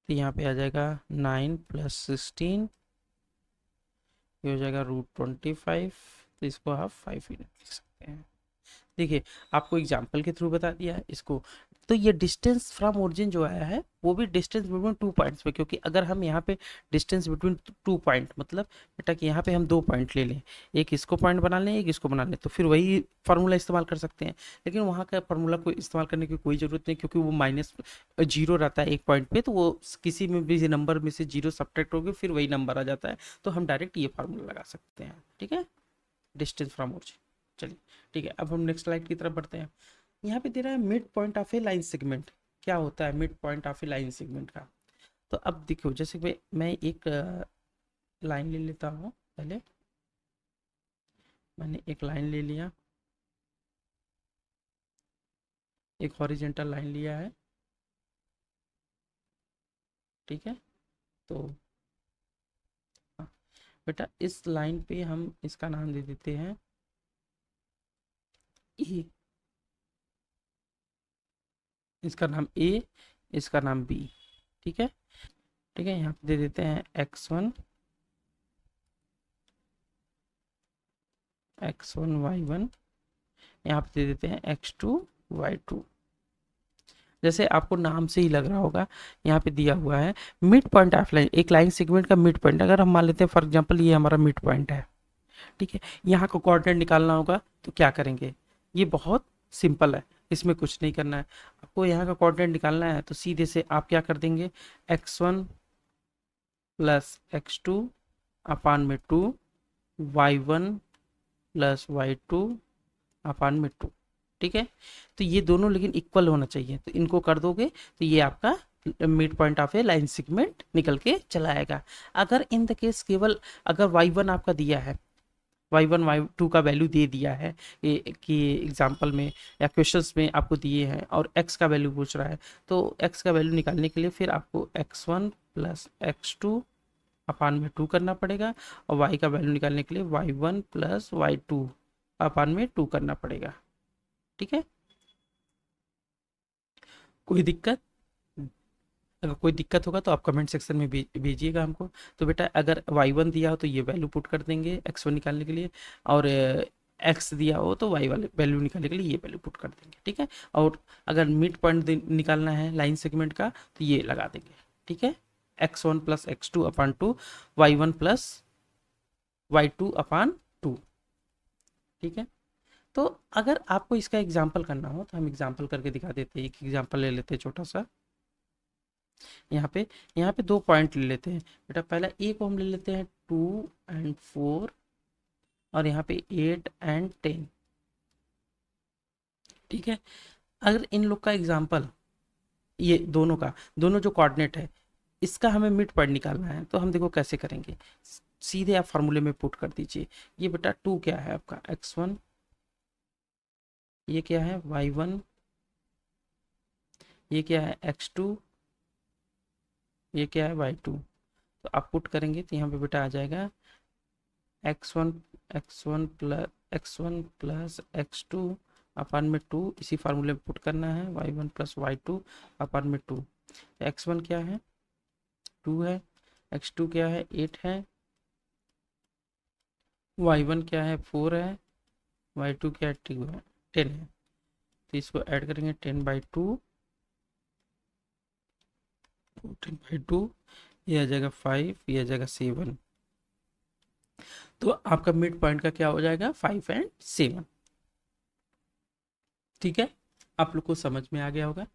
तो यहाँ पे आ जाएगा 9 प्लस 16, ये हो जाएगा √25, तो इसको आप 5 ही लिख सकते हैं। देखिए आपको एग्जाम्पल के थ्रू बता दिया है इसको। तो ये डिस्टेंस फ्रॉम ओरिजिन जो आया है वो भी डिस्टेंस बिटवीन 2 पॉइंट्स पे, क्योंकि अगर हम यहाँ पे डिस्टेंस बिटवीन 2 पॉइंट मतलब बेटा कि यहाँ पे हम 2 पॉइंट ले लें, एक इसको पॉइंट बना लें, एक इसको बना लें, तो फिर वही फार्मूला इस्तेमाल कर सकते हैं। लेकिन वहाँ का फार्मूला को इस्तेमाल करने की कोई ज़रूरत नहीं, क्योंकि वो -0 रहता है एक पॉइंट पे, तो वो किसी में भी नंबर में से 0 सब्ट्रैक्ट होकर फिर वही नंबर आ जाता है। तो हम डायरेक्ट ये फार्मूला लगा सकते हैं, ठीक है, डिस्टेंस फ्रॉम ओरिजिन। चलिए ठीक है, अब हम नेक्स्ट स्लाइड की तरफ बढ़ते हैं। यहाँ पे दे रहा है mid point of A line segment. क्या होता है mid point of A line segment का? तो अब देखो, जैसे मैं एक लाइन ले लेता हूँ। पहले मैंने एक लाइन ले लिया, एक हॉरिजेंटल लाइन लिया है, ठीक है। तो बेटा इस लाइन पे हम इसका नाम दे देते हैं E, इसका नाम A, इसका नाम B, ठीक है। ठीक है, यहाँ पे दे देते हैं x1 y1, यहाँ पे दे देते हैं x2 y2। जैसे आपको नाम से ही लग रहा होगा, यहाँ पे दिया हुआ है मिड पॉइंट ऑफ लाइन, एक लाइन सेगमेंट का मिड पॉइंट। अगर हम मान लेते हैं फॉर एग्जांपल ये हमारा मिड पॉइंट है, ठीक है, यहाँ को कोऑर्डिनेट निकालना होगा, तो क्या करेंगे? ये बहुत सिंपल है, इसमें कुछ नहीं करना है। आपको यहाँ का कोऑर्डिनेट निकालना है तो सीधे से आप क्या कर देंगे, x1 प्लस x2 अपान में 2, y1 प्लस y2 अपान में 2, ठीक है। तो ये दोनों लेकिन इक्वल होना चाहिए, तो इनको कर दोगे तो ये आपका mid point of A line segment निकल के चला आएगा। अगर इन द केस केवल अगर y1 आपका दिया है, y1 y2 का वैल्यू दे दिया है कि एग्जांपल में या क्वेश्चंस में आपको दिए हैं और x का वैल्यू पूछ रहा है, तो x का वैल्यू निकालने के लिए फिर आपको x1 प्लस x2 अपान में 2 करना पड़ेगा, और y का वैल्यू निकालने के लिए y1 प्लस y2 अपान में 2 करना पड़ेगा, ठीक है। कोई दिक्कत? अगर कोई दिक्कत होगा तो आप कमेंट सेक्शन में भेजिएगा हमको। तो बेटा अगर y1 दिया हो तो ये वैल्यू पुट कर देंगे x1 निकालने के लिए, और एक्स दिया हो तो वाई वाले वैल्यू निकालने के लिए ये वैल्यू पुट कर देंगे, ठीक है। और अगर मिड पॉइंट निकालना है लाइन सेगमेंट का तो ये लगा देंगे, ठीक है। x1 प्लस x2 अपान 2, y1 प्लस y2 अपान 2, ठीक है। तो अगर आपको इसका एग्जाम्पल करना हो तो हम एग्जाम्पल करके दिखा देते हैं। एक एग्जाम्पल ले लेते हैं छोटा सा। यहाँ पे 2 पॉइंट ले लेते हैं बेटा। पहला ए को हम ले लेते हैं 2 एंड 4, और यहाँ पे 8 एंड 10, ठीक है। अगर इन लोग का एग्जाम्पल, ये दोनों का, दोनों जो कोऑर्डिनेट है, इसका हमें मिड पॉइंट निकालना है तो हम देखो कैसे करेंगे। सीधे आप फार्मूले में पुट कर दीजिए। ये बेटा 2 क्या है आपका x1, ये क्या है y1, ये क्या है x2, ये क्या है y2। तो आप पुट करेंगे तो यहाँ पे बेटा आ जाएगा x1 प्लस x2 अपान में 2, इसी फार्मूले में पुट करना है, y1 प्लस y2 अपान में 2। x1 क्या है 2 है, x2 क्या है 8 है, y1 क्या है 4 है, y2 क्या है 2 है 10 है। तो इसको ऐड करेंगे 10/2, 10/2, ये आ जाएगा 5, ये आ जाएगा 7। तो आपका मिड पॉइंट का क्या हो जाएगा 5 एंड 7, ठीक है। आप लोग को समझ में आ गया होगा।